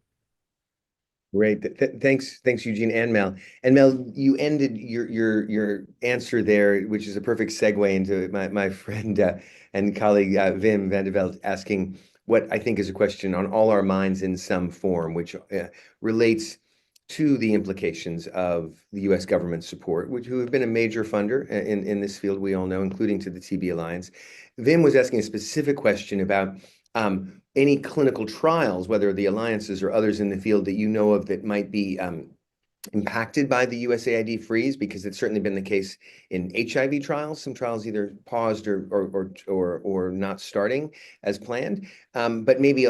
Great. Thanks, Eugene and Mel. And Mel, you ended your answer there, which is a perfect segue into my friend and colleague Wim van der Veld asking what I think is a question on all our minds in some form, which relates to the implications of the U.S. government support, who have been a major funder in this field, we all know, including to the TB Alliance. Wim was asking a specific question about any clinical trials, whether the alliances or others in the field that you know of that might be impacted by the USAID freeze, because it's certainly been the case in HIV trials. Some trials either paused or not starting as planned. But maybe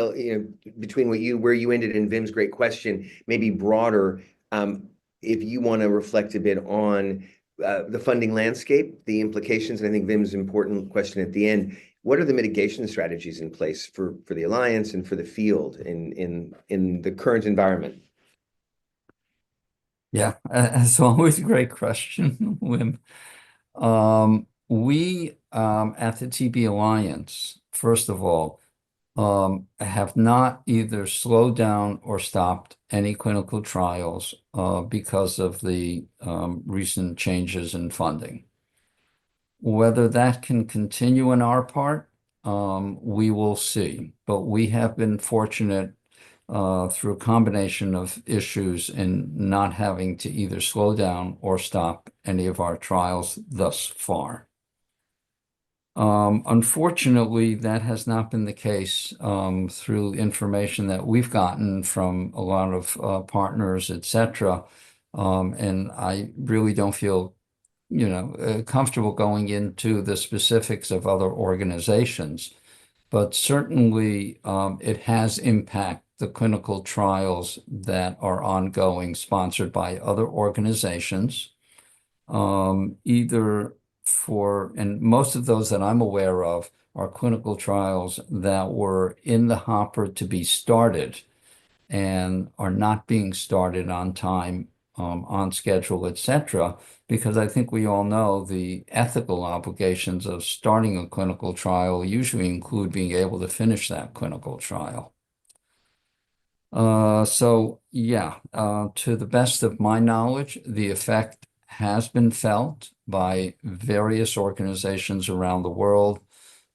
between where you ended and Vim's great question, maybe broader, if you want to reflect a bit on the funding landscape, the implications, and I think Vim's important question at the end. What are the mitigation strategies in place for the Alliance and for the field in the current environment? Yeah, as always, a great question, Wim. We at the TB Alliance, first of all, have not either slowed down or stopped any clinical trials because of the recent changes in funding. Whether that can continue in our part, we will see. But we have been fortunate through a combination of issues in not having to either slow down or stop any of our trials thus far. Unfortunately, that has not been the case through information that we've gotten from a lot of partners, etc. And I really don't feel comfortable going into the specifics of other organizations, but certainly it has impacted the clinical trials that are ongoing, sponsored by other organizations, either and most of those that I'm aware of are clinical trials that were in the hopper to be started and are not being started on time, on schedule, etc. Because I think we all know the ethical obligations of starting a clinical trial usually include being able to finish that clinical trial. So yeah, to the best of my knowledge, the effect has been felt by various organizations around the world.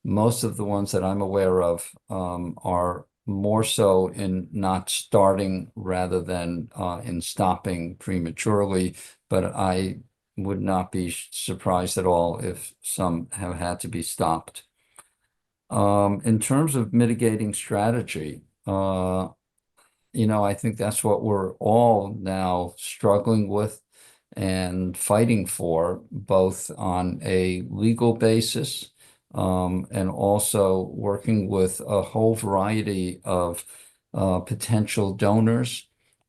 Most of the ones that I'm aware of are more so in not starting rather than in stopping prematurely, but I would not be surprised at all if some have had to be stopped. In terms of mitigating strategy, I think that's what we're all now struggling with and fighting for, both on a legal basis and also working with a whole variety of potential donors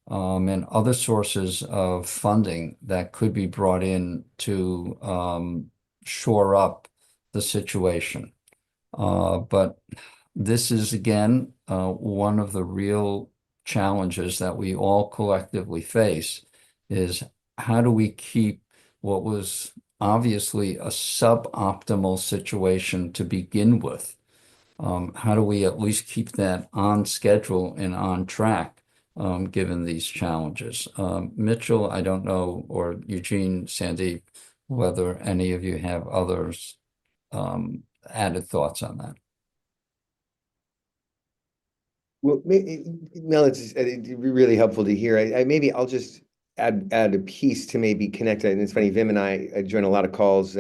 and other sources of funding that could be brought in to shore up the situation. But this is, again, one of the real challenges that we all collectively face is how do we keep what was obviously a suboptimal situation to begin with? How do we at least keep that on schedule and on track, given these challenges? Mitchell, I don't know, or Eugene, Sandeep, whether any of you have others added thoughts on that. Well, Mel, it'd be really helpful to hear. Maybe I'll just add a piece to maybe connect. And it's funny, Vim and I join a lot of calls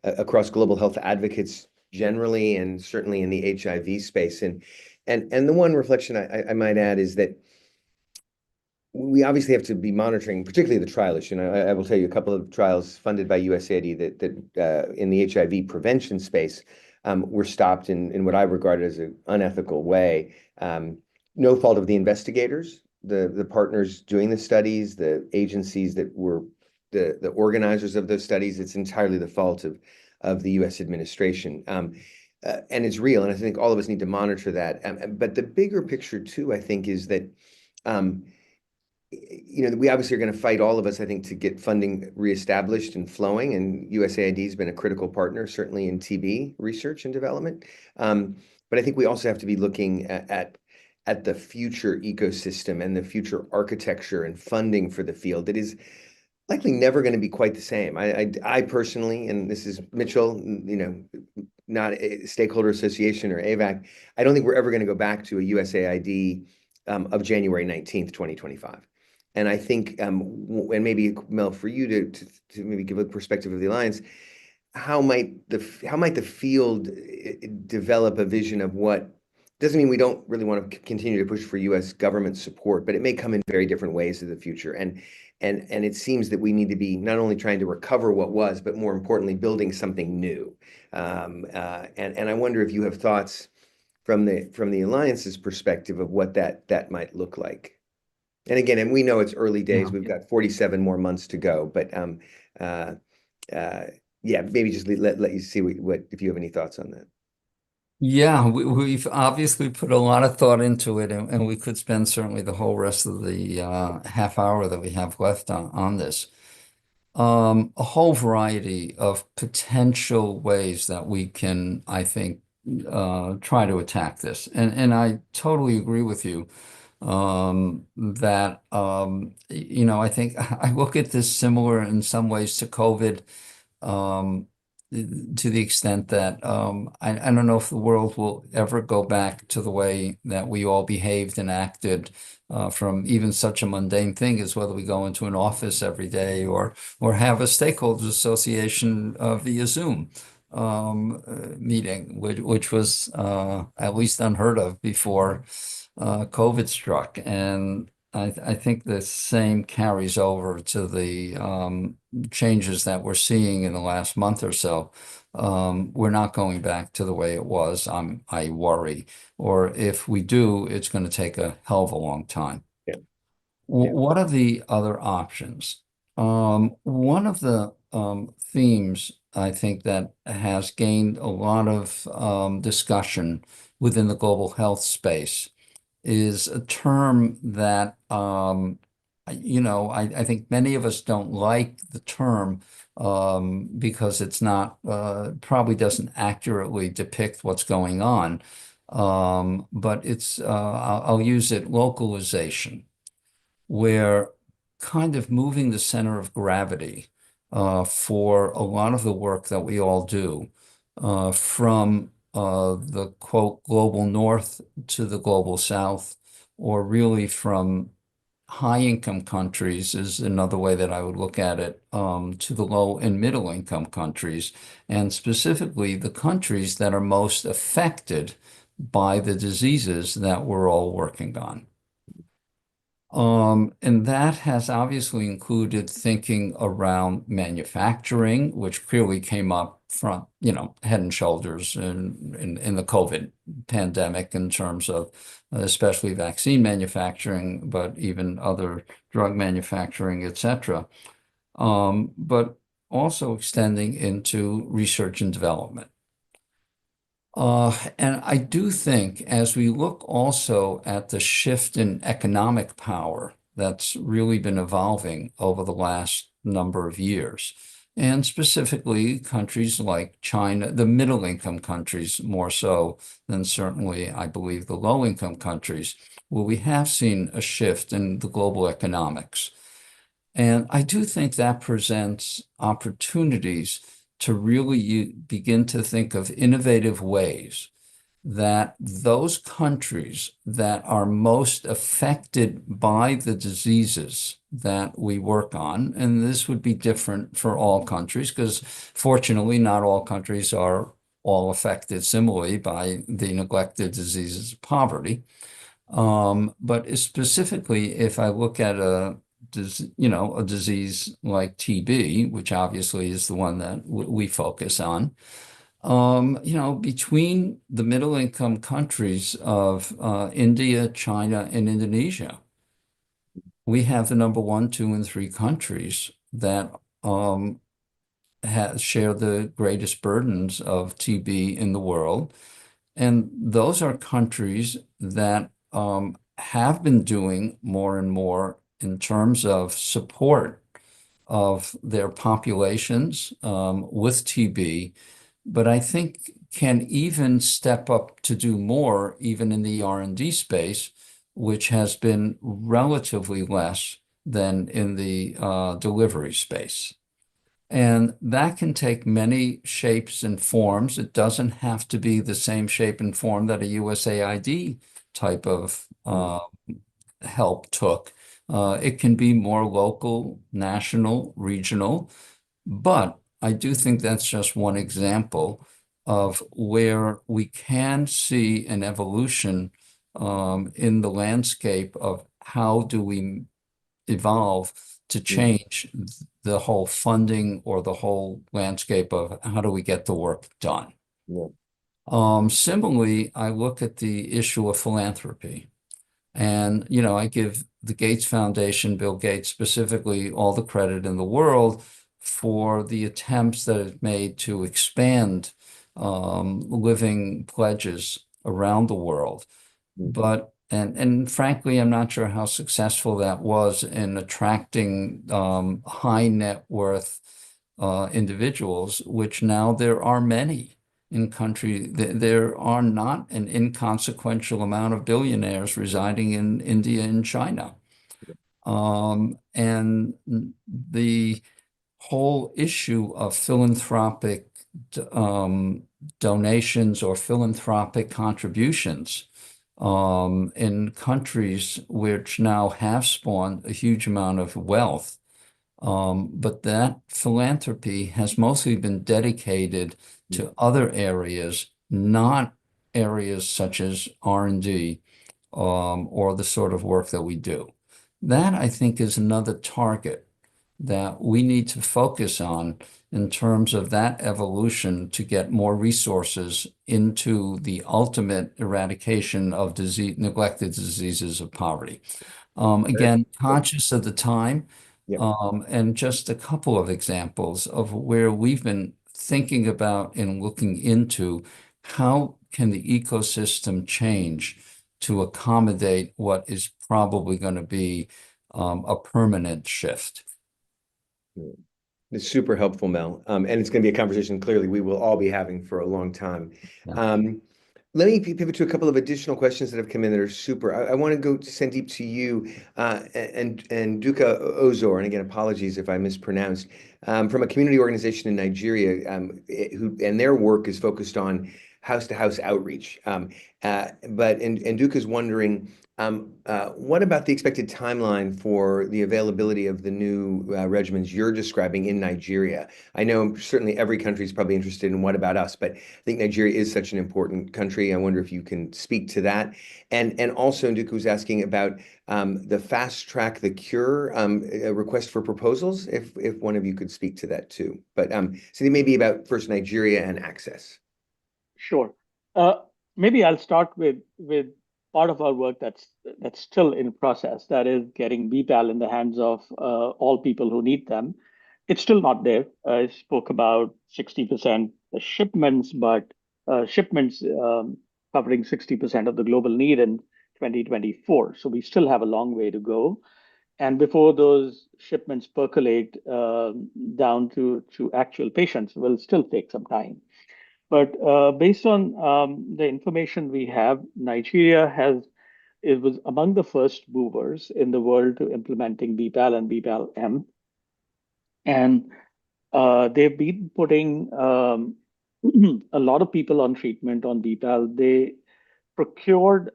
across global health advocates generally, and certainly in the HIV space. And the one reflection I might add is that we obviously have to be monitoring, particularly the trial issue. And I will tell you a couple of trials funded by USAID that in the HIV prevention space were stopped in what I regard as an unethical way. No fault of the investigators, the partners doing the studies, the agencies that were the organizers of those studies. It's entirely the fault of the U.S. administration. And it's real, and I think all of us need to monitor that. But the bigger picture too, I think, is that we obviously are going to fight, all of us, I think, to get funding reestablished and flowing. And USAID has been a critical partner, certainly in TB research and development. But I think we also have to be looking at the future ecosystem and the future architecture and funding for the field that is likely never going to be quite the same. I personally, and this is Mitchell, not a stakeholder association or AVAC, I don't think we're ever going to go back to a USAID of January 19th, 2025. And I think, and maybe Mel, for you to maybe give a perspective of the Alliance, how might the field develop a vision of what doesn't mean we don't really want to continue to push for U.S. government support, but it may come in very different ways in the future. And it seems that we need to be not only trying to recover what was, but more importantly, building something new. And I wonder if you have thoughts from the Alliance's perspective of what that might look like. And again, and we know it's early days. Yeah. We've got 47 more months to go, but yeah, maybe just let you see what if you have any thoughts on that. Yeah, we've obviously put a lot of thought into it, and we could spend certainly the whole rest of the half hour that we have left on this. A whole variety of potential ways that we can, I think, try to attack this. And I totally agree with you that, I think I look at this similar in some ways to COVID. To the extent that I don't know if the world will ever go back to the way that we all behaved and acted from even such a mundane thing as whether we go into an office every day or have a stakeholders association via Zoom meeting, which was at least unheard of before COVID struck. And I think the same carries over to the changes that we're seeing in the last month or so. We're not going back to the way it was, I worry. Or if we do, it's going to take a hell of a long time. Yeah. What are the other options? One of the themes I think that has gained a lot of discussion within the global health space is a term that I think many of us don't like the term because it's not probably doesn't accurately depict what's going on. But I'll use it, localization, where kind of moving the center of gravity for a lot of the work that we all do from the quote global north to the global south, or really from high income countries is another way that I would look at it, to the low and middle income countries, and specifically the countries that are most affected by the diseases that we're all working on. And that has obviously included thinking around manufacturing, which clearly came up front, head and shoulders in the COVID pandemic in terms of especially vaccine manufacturing, but even other drug manufacturing, et cetera. But also extending into research and development. And I do think as we look also at the shift in economic power that's really been evolving over the last number of years. And specifically, countries like China, the middle income countries more so than certainly, I believe, the low income countries, where we have seen a shift in the global economics. And I do think that presents opportunities to really begin to think of innovative ways that those countries that are most affected by the diseases that we work on, and this would be different for all countries, because fortunately, not all countries are all affected similarly by the neglected diseases of poverty. But specifically, if I look at a disease like TB, which obviously is the one that we focus on, between the middle income countries of India, China, and Indonesia, we have the number 1, 2, and 3 countries that share the greatest burdens of TB in the world. And those are countries that have been doing more and more in terms of support of their populations with TB, but I think can even step up to do more, even in the R&D space, which has been relatively less than in the delivery space. And that can take many shapes and forms. It doesn't have to be the same shape and form that a USAID type of help took. It can be more local, national, regional, but I do think that's just one example of where we can see an evolution in the landscape of how do we evolve to change the whole funding or the whole landscape of how do we get the work done. Yeah. Similarly, I look at the issue of philanthropy. And, I give the Gates Foundation, Bill Gates specifically, all the credit in the world for the attempts that it made to expand living pledges around the world. But, and frankly, I'm not sure how successful that was in attracting high net worth individuals, which now there are many in country. There are not an inconsequential amount of billionaires residing in India and China. And the whole issue of philanthropic donations or philanthropic contributions in countries which now have spawned a huge amount of wealth. But that philanthropy has mostly been dedicated to other areas, not areas such as R&D or the sort of work that we do. That, I think, is another target that we need to focus on in terms of that evolution to get more resources into the ultimate eradication of neglected diseases of poverty. Again, conscious of the time, and just a couple of examples of where we've been thinking about and looking into how can the ecosystem change to accommodate what is probably going to be a permanent shift. It's super helpful, Mel. And it's going to be a conversation clearly we will all be having for a long time. Yeah. Let me pivot to a couple of additional questions that have come in that are super. I want to go to Sandeep to you and Duka Ozor, and again, apologies if I mispronounced, from a community organization in Nigeria, and their work is focused on house-to-house outreach. But Duka's wondering, what about the expected timeline for the availability of the new regimens you're describing in Nigeria? I know certainly every country is probably interested in what about us, but I think Nigeria is such an important country. I wonder if you can speak to that. And also Nduka was asking about the fast track the cure request for proposals, if one of you could speak to that too. But so maybe about first Nigeria and access. Sure. Maybe I'll start with part of our work that's still in process, that is getting BPAL in the hands of all people who need them. It's still not there. I spoke about 60% shipments, but shipments covering 60% of the global need in 2024. So we still have a long way to go. And before those shipments percolate down to actual patients will still take some time. But based on the information we have, it was among the first movers in the world to implementing BPAL and BPAL-M. And they've been putting a lot of people on treatment on BPAL. They procured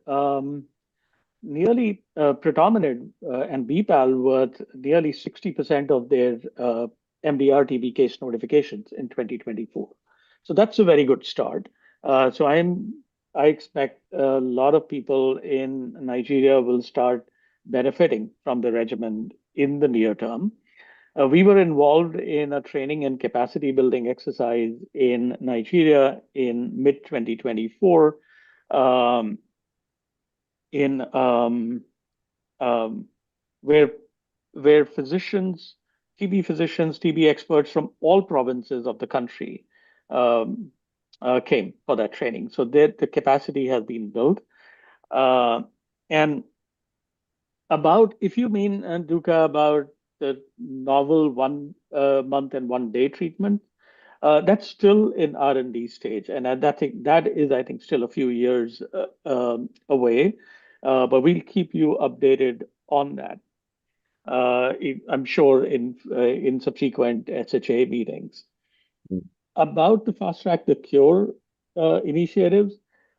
nearly predominant and BPAL worth nearly 60% of their MDR TB case notifications in 2024. So that's a very good start. So I expect a lot of people in Nigeria will start benefiting from the regimen in the near term. We were involved in a training and capacity building exercise in Nigeria in mid 2024. In where physicians, TB experts from all provinces of the country came for that training. So the capacity has been built. And about, if you mean, Duka, about the novel 1 month and 1 day treatment, that's still in R&D stage, and that is, I think, still a few years away. But we'll keep you updated on that. I'm sure in subsequent SHA meetings. About the Fast Track the Cure initiatives,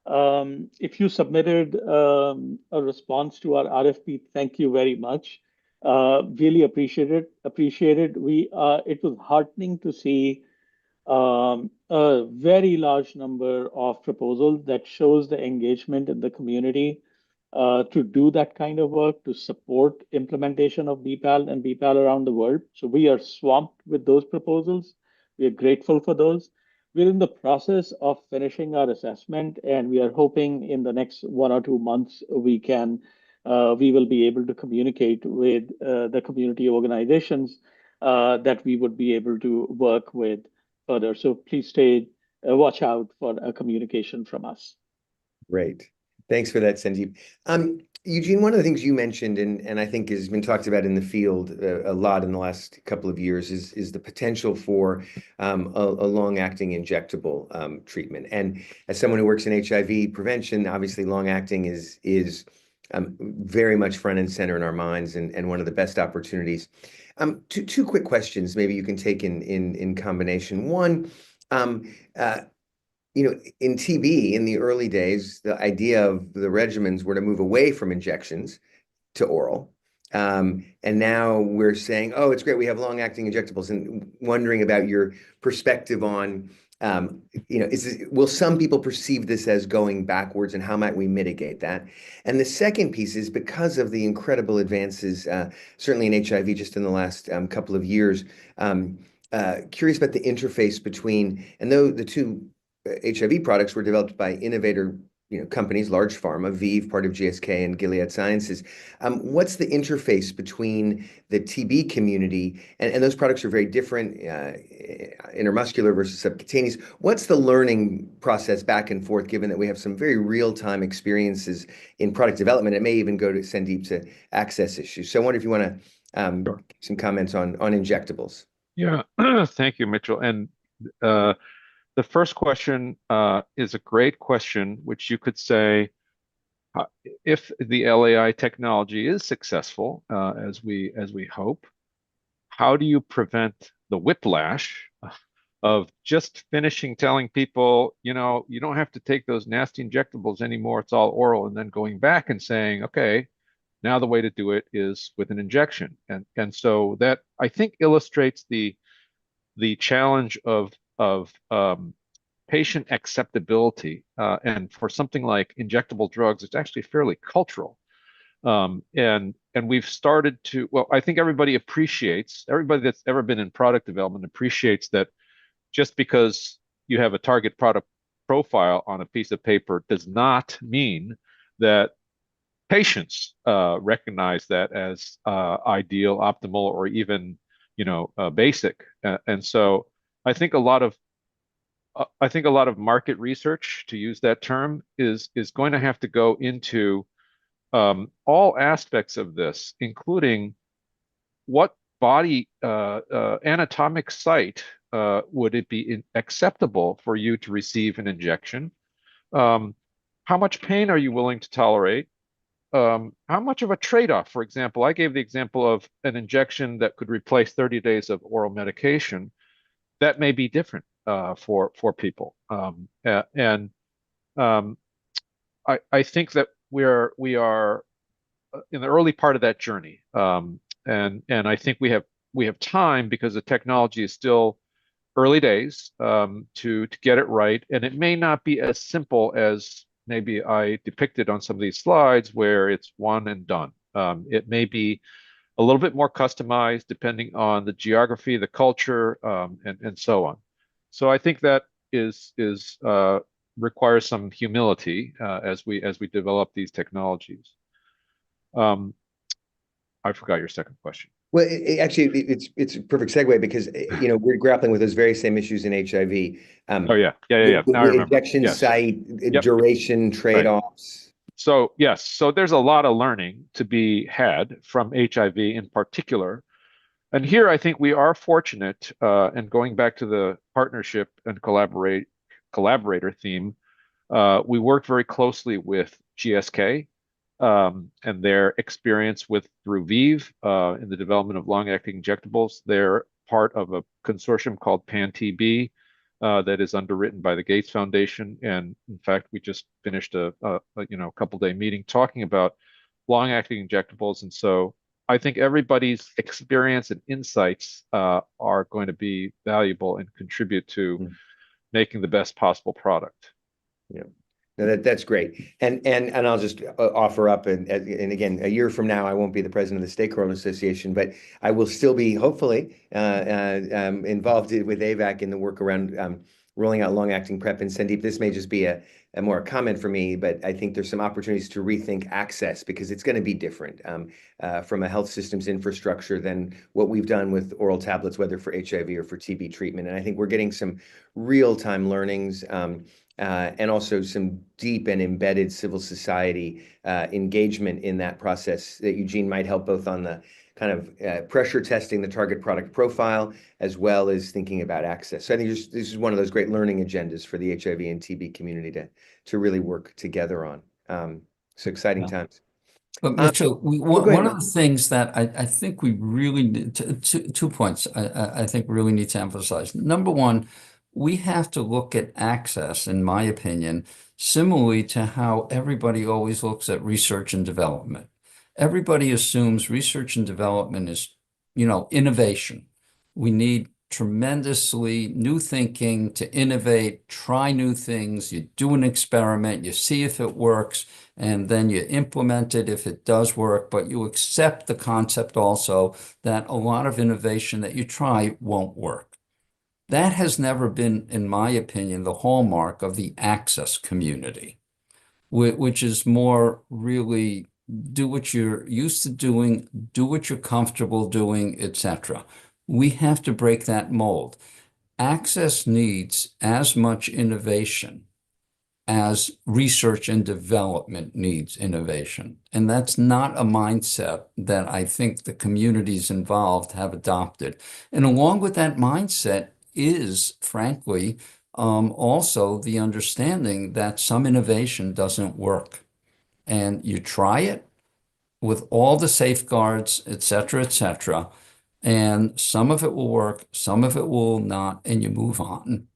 if you submitted a response to our RFP, thank you very much. Really appreciate it. It was heartening to see a very large number of proposals that shows the engagement in the community to do that kind of work, to support implementation of BPAL and BPAL around the world. So we are swamped with those proposals. We are grateful for those. We're in the process of finishing our assessment, and we are hoping in the next 1 or 2 months we will be able to communicate with the community organizations that we would be able to work with further. So please watch out for a communication from us. Great. Thanks for that, Sandeep. Eugene, one of the things you mentioned, and I think has been talked about in the field a lot in the last couple of years, is the potential for a long-acting injectable treatment. And as someone who works in HIV prevention, obviously long-acting is very much front and center in our minds, and one of the best opportunities. Two quick questions, maybe you can take in combination. One, in TB, in the early days, the idea of the regimens were to move away from injections to oral. And now we're saying, oh, it's great, we have long-acting injectables, and wondering about your perspective on, will some people perceive this as going backwards, and how might we mitigate that? And the second piece is, because of the incredible advances, certainly in HIV just in the last couple of years, curious about the interface between, and though the two HIV products were developed by innovator companies, large pharma, ViiV, part of GSK, and Gilead Sciences. What's the interface between the TB community, and those products are very different, intermuscular versus subcutaneous. What's the learning process back and forth, given that we have some very real-time experiences in product development? It may even go to Sandeep to access issues. So I wonder if you want to Sure. give some comments on injectables. Yeah, thank you, Mitchell. And the first question is a great question, which you could say, if the LAI technology is successful, as we hope, how do you prevent the whiplash of just finishing telling people, you don't have to take those nasty injectables anymore, it's all oral, and then going back and saying, okay, now the way to do it is with an injection. And so that, I think, illustrates the challenge of patient acceptability. And for something like injectable drugs, it's actually fairly cultural. And we've started to, well, I think everybody that's ever been in product development appreciates that just because you have a target product profile on a piece of paper does not mean that patients recognize that as ideal, optimal, or even basic. And so I think a lot of market research, to use that term, is going to have to go into all aspects of this, including what body anatomic site would it be acceptable for you to receive an injection? How much pain are you willing to tolerate? How much of a trade-off? For example, I gave the example of an injection that could replace 30 days of oral medication. That may be different for people. And I think that we are in the early part of that journey. And I think we have time because the technology is still early days to get it right. And it may not be as simple as maybe I depicted on some of these slides where it's one and done. It may be a little bit more customized depending on the geography, the culture, and so on. So I think that is requires some humility as we develop these technologies. I forgot your second question. Well, actually, it's a perfect segue because you know we're grappling with those very same issues in HIV. Oh yeah. Now I The remember. injection Yes. site, Yep. duration, trade-offs. So yes, so there's a lot of learning to be had from HIV in particular. And here I think we are fortunate, and going back to the partnership and collaborator theme, we worked very closely with GSK and their experience through ViiV in the development of long-acting injectables. They're part of a consortium called PAN-TB that is underwritten by the Gates Foundation. And in fact, we just finished a couple-day meeting talking about long-acting injectables. And so I think everybody's experience and insights are going to be valuable and contribute to making the best possible product. Yeah. No, that's great. And I'll just offer up, and again, a year from now, I won't be the president of the Stakeholder Association, but I will still be hopefully involved with AVAC in the work around rolling out long-acting PrEP. And Sandeep, this may just be a more comment for me, but I think there's some opportunities to rethink access because it's going to be different from a health systems infrastructure than what we've done with oral tablets, whether for HIV or for TB treatment. And I think we're getting some real-time learnings. And also some deep and embedded civil society engagement in that process that Eugene might help both on the kind of pressure testing the target product profile, as well as thinking about access. So I think this is one of those great learning agendas for the HIV and TB community to really work together on. So exciting times. But Mitchell, go ahead, one of the things that I think we really need to, 2 points I think really need to emphasize. Number one, we have to look at access, in my opinion, similarly to how everybody always looks at research and development. Everybody assumes research and development is, innovation. We need tremendously new thinking to innovate, try new things. You do an experiment, you see if it works, and then you implement it if it does work, but you accept the concept also that a lot of innovation that you try won't work. That has never been, in my opinion, the hallmark of the access community, which is more really do what you're used to doing, do what you're comfortable doing, etc. We have to break that mold. Access needs as much innovation as research and development needs innovation. And that's not a mindset that I think the communities involved have adopted. And along with that mindset is, frankly, also the understanding that some innovation doesn't work. And you try it with all the safeguards, et cetera, and some of it will work, some of it will not, and you move on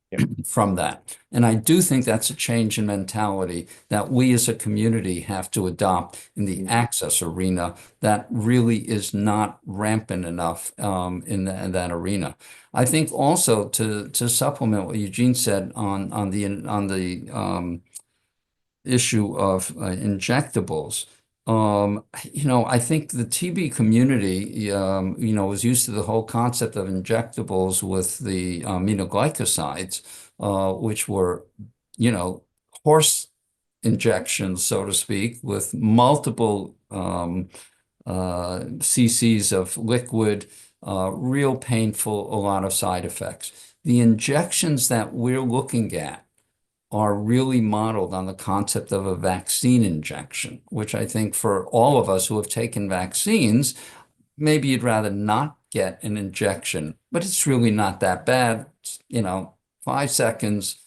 from that. And I do think that's a change in mentality that we as a community have to adopt in the access arena that really is not rampant enough in that arena. I think also to supplement what Eugene said on the issue of injectables. I think the TB community, was used to the whole concept of injectables with the aminoglycosides, which were, horse injections, so to speak, with multiple cc's of liquid, real painful, a lot of side effects. The injections that we're looking at are really modeled on the concept of a vaccine injection, which I think for all of us who have taken vaccines, maybe you'd rather not get an injection, but it's really not that bad. You know, 5 seconds,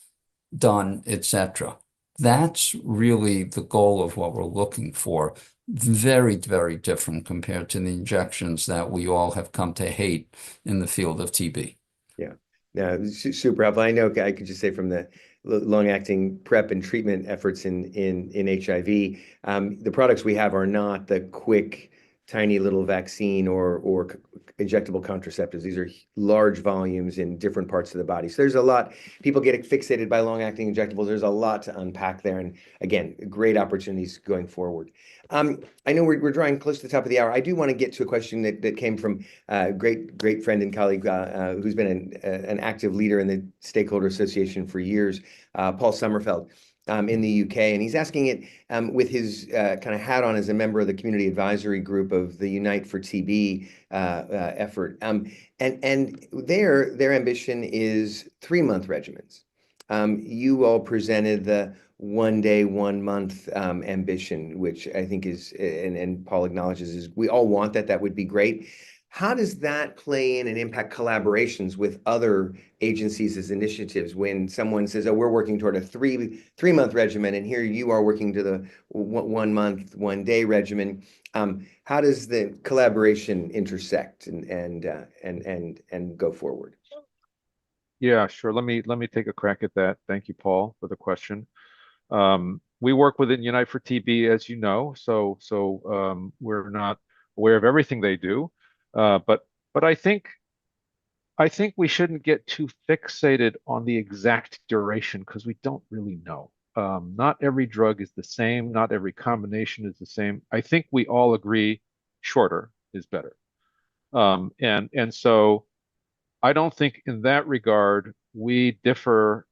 done, etc. That's really the goal of what we're looking for. Very, very different compared to the injections that we all have come to hate in the field of TB. Yeah, no, super helpful. I know I could just say from the long-acting prep and treatment efforts in HIV, the products we have are not the quick, tiny little vaccine or injectable contraceptives. These are large volumes in different parts of the body. So there's a lot. People get fixated by long-acting injectables. There's a lot to unpack there, and again, great opportunities going forward. I know we're drawing close to the top of the hour. I do want to get to a question that came from great friend and colleague who's been an active leader in the Stakeholder Association for years, Paul Sommerfeld, in the UK. And he's asking it with his kind of hat on as a member of the community advisory group of the Unite for TB effort. And their ambition is 3-month regimens. You all presented the 1 day, 1 month ambition, which I think is, and Paul acknowledges, is we all want that. That would be great. How does that play in and impact collaborations with other agencies as initiatives when someone says, oh, we're working toward a three-month regimen, and here you are working to the 1 month, 1 day regimen? How does the collaboration intersect and go forward? Yeah, sure. Let me take a crack at that. Thank you, Paul, for the question. We work within Unite for TB, as you know, so we're not aware of everything they do, but I think we shouldn't get too fixated on the exact duration because we don't really know. Not every drug is the same. Not every combination is the same. I think we all agree shorter is better, and so I don't think in that regard we differ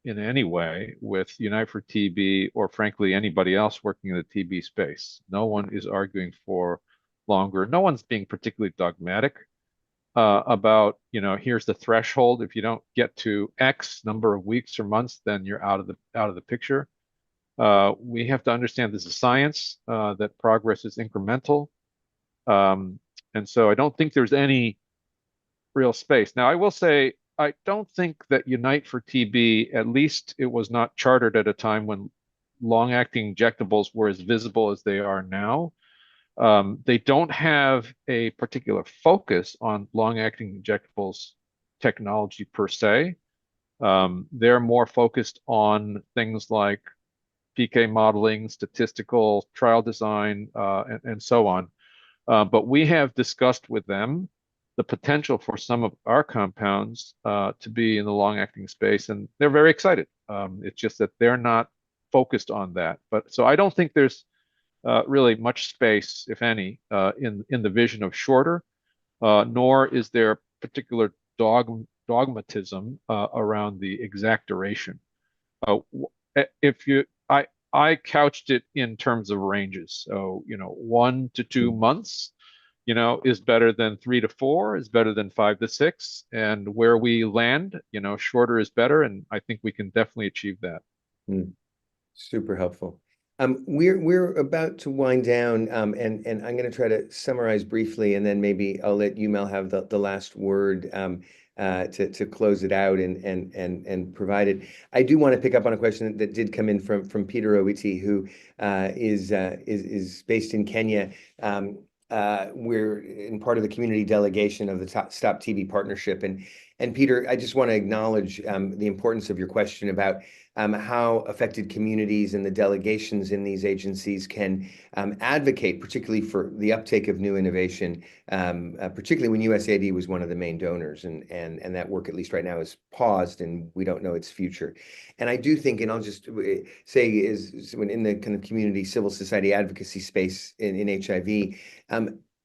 in any way with Unite for TB or frankly anybody else working in the TB space. No one is arguing for longer. No one's being particularly dogmatic about, here's the threshold. If you don't get to X number of weeks or months, then you're out of the picture. We have to understand this is science, that progress is incremental. And so I don't think there's any real space. Now, I will say, I don't think that Unite for TB, at least it was not chartered at a time when long-acting injectables were as visible as they are now. They don't have a particular focus on long-acting injectables technology per se. They're more focused on things like PK modeling, statistical trial design, and so on. But we have discussed with them the potential for some of our compounds to be in the long-acting space, and they're very excited. It's just that they're not focused on that. But so I don't think there's really much space, if any, in the vision of shorter, nor is there particular dogmatism around the exact duration. I couched it in terms of ranges. So 1 to 2 months, is better than 3 to 4, is better than 5 to 6, and where we land, shorter is better, and I think we can definitely achieve that. Super helpful. We're about to wind down, and I'm going to try to summarize briefly, and then maybe I'll let you, Mel, have the last word to close it out and provide it. I do want to pick up on a question that did come in from Peter Owiti, who is based in Kenya. We're in part of the community delegation of the Stop TB Partnership, and Peter, I just want to acknowledge the importance of your question about how affected communities and the delegations in these agencies can advocate, particularly for the uptake of new innovation, particularly when USAID was one of the main donors, and that work, at least right now, is paused, and we don't know its future. And I do think, and I'll just say, is when in the kind of community civil society advocacy space in HIV,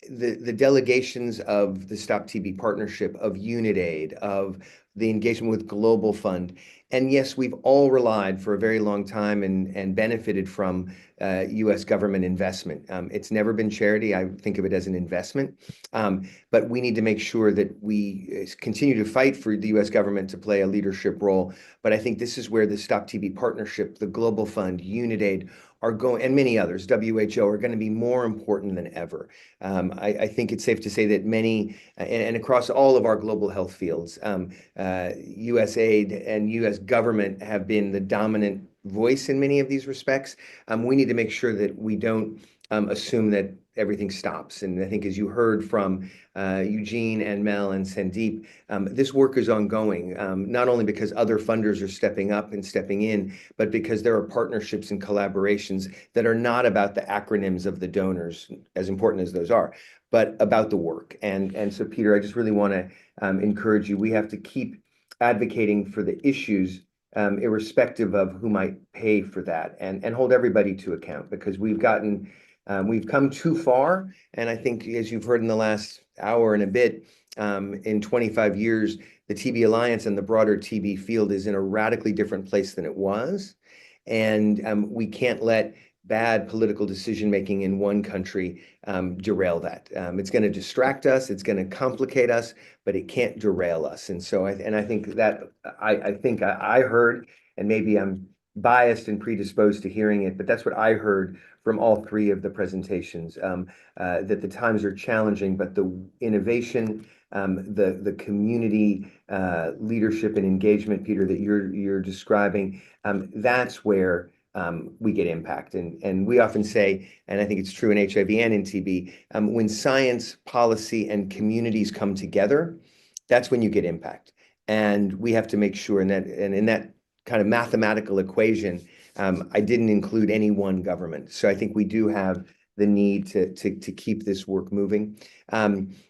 the delegations of the Stop TB Partnership, of UNITAID, of the engagement with Global Fund. And yes, we've all relied for a very long time and benefited from U.S. government investment. It's never been charity. I think of it as an investment. But we need to make sure that we continue to fight for the U.S. government to play a leadership role. But I think this is where the Stop TB Partnership, the Global Fund, UNITAID, are going, and many others, WHO, are going to be more important than ever. I think it's safe to say that many, and across all of our global health fields, USAID and US government have been the dominant voice in many of these respects. We need to make sure that we don't assume that everything stops. And I think, as you heard from Eugene and Mel and Sandeep, this work is ongoing, not only because other funders are stepping up and stepping in, but because there are partnerships and collaborations that are not about the acronyms of the donors, as important as those are, but about the work. And so, Peter, I just really want to encourage you. We have to keep advocating for the issues, irrespective of who might pay for that, and hold everybody to account, because we've come too far. And I think, as you've heard in the last hour and a bit, in 25 years, the TB Alliance and the broader TB field is in a radically different place than it was. And we can't let bad political decision-making in one country derail that. It's going to distract us, it's going to complicate us, but it can't derail us. And so, I think that I heard, and maybe I'm biased and predisposed to hearing it, but that's what I heard from all three of the presentations, that the times are challenging, but the innovation, the community leadership and engagement, Peter, that you're describing, that's where we get impact. And we often say, and I think it's true in HIV and in TB, when science, policy, and communities come together, that's when you get impact. And we have to make sure, in that kind of mathematical equation, I didn't include any one government. So I think we do have the need to keep this work moving.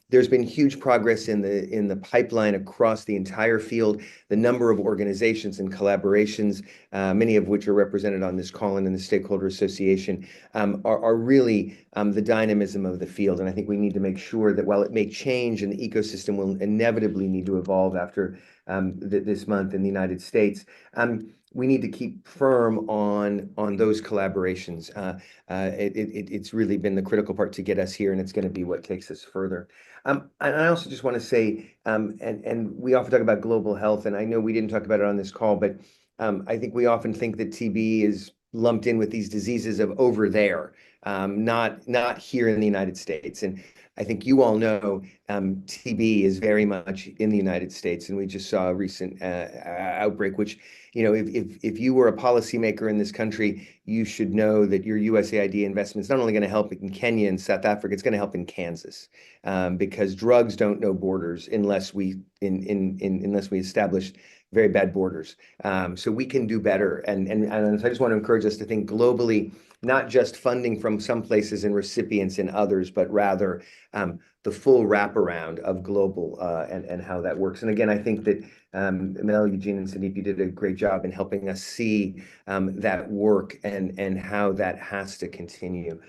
There's been huge progress in the pipeline across the entire field. The number of organizations and collaborations, many of which are represented on this call and in the Stakeholder Association, are really the dynamism of the field. And I think we need to make sure that, while it may change and the ecosystem will inevitably need to evolve after this month in the United States, we need to keep firm on those collaborations. It's really been the critical part to get us here, and it's going to be what takes us further. And I also just want to say, and we often talk about global health, and I know we didn't talk about it on this call, but I think we often think that TB is lumped in with these diseases of over there, not here in the United States. And I think you all know TB is very much in the United States, and we just saw a recent outbreak, which, if you were a policymaker in this country, you should know that your USAID investment's not only going to help in Kenya and South Africa, it's going to help in Kansas, because drugs don't know borders unless we establish very bad borders. So we can do better. And I just want to encourage us to think globally, not just funding from some places and recipients in others, but rather the full wraparound of global and how that works. And again, I think that Mel, Eugene, and Sandeep, you did a great job in helping us see that work and how that has to continue.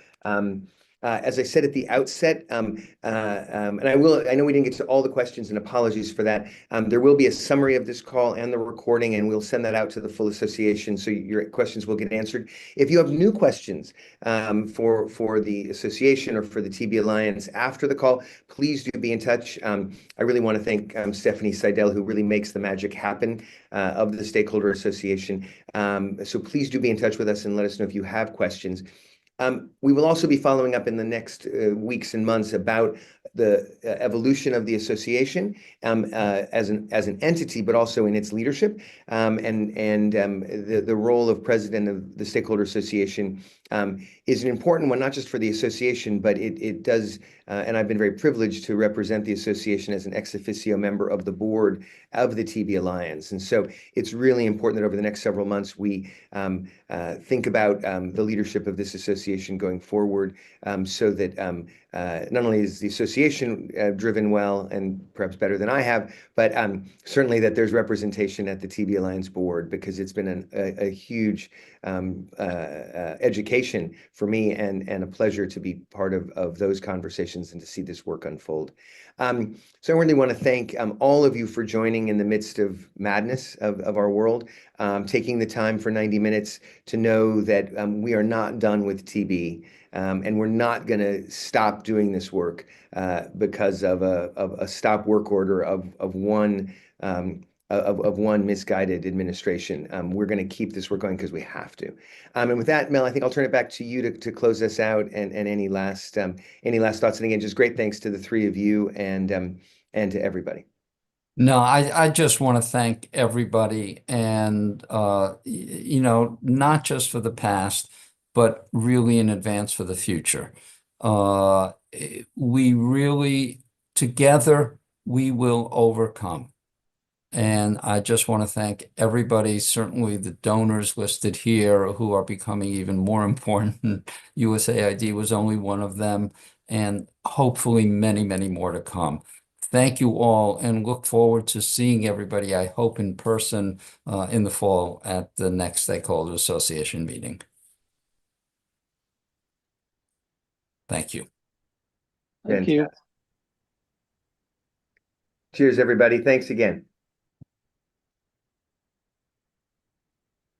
As I said at the outset, and I know we didn't get to all the questions, and apologies for that. There will be a summary of this call and the recording, and we'll send that out to the full association, so your questions will get answered. If you have new questions for the association or for the TB Alliance after the call, please do be in touch. I really want to thank Stephanie Seidel, who really makes the magic happen of the Stakeholder Association. So please do be in touch with us and let us know if you have questions. We will also be following up in the next weeks and months about the evolution of the association as an entity, but also in its leadership, and the role of president of the Stakeholder Association is an important one, not just for the association, but it does, and I've been very privileged to represent the association as an ex officio member of the board of the TB Alliance. And so it's really important that over the next several months we think about the leadership of this association going forward, so that not only is the association driven well and perhaps better than I have, but certainly that there's representation at the TB Alliance board, because it's been a huge education for me and a pleasure to be part of those conversations and to see this work unfold. So I really want to thank all of you for joining in the midst of madness of our world, taking the time for 90 minutes to know that we are not done with TB, and we're not going to stop doing this work because of a stop work order of one of one misguided administration. We're going to keep this work going because we have to. And with that, Mel, I think I'll turn it back to you to close us out and any last thoughts. And again, just great thanks to the three of you and to everybody. No, I just want to thank everybody and you know, not just for the past, but really in advance for the future. We really, together, we will overcome. And I just want to thank everybody, certainly the donors listed here who are becoming even more important. USAID was only one of them, and hopefully many, many more to come. Thank you all and look forward to seeing everybody, I hope in person in the fall at the next Stakeholder Association meeting. Thank you. Thank you. Cheers, everybody. Thanks again.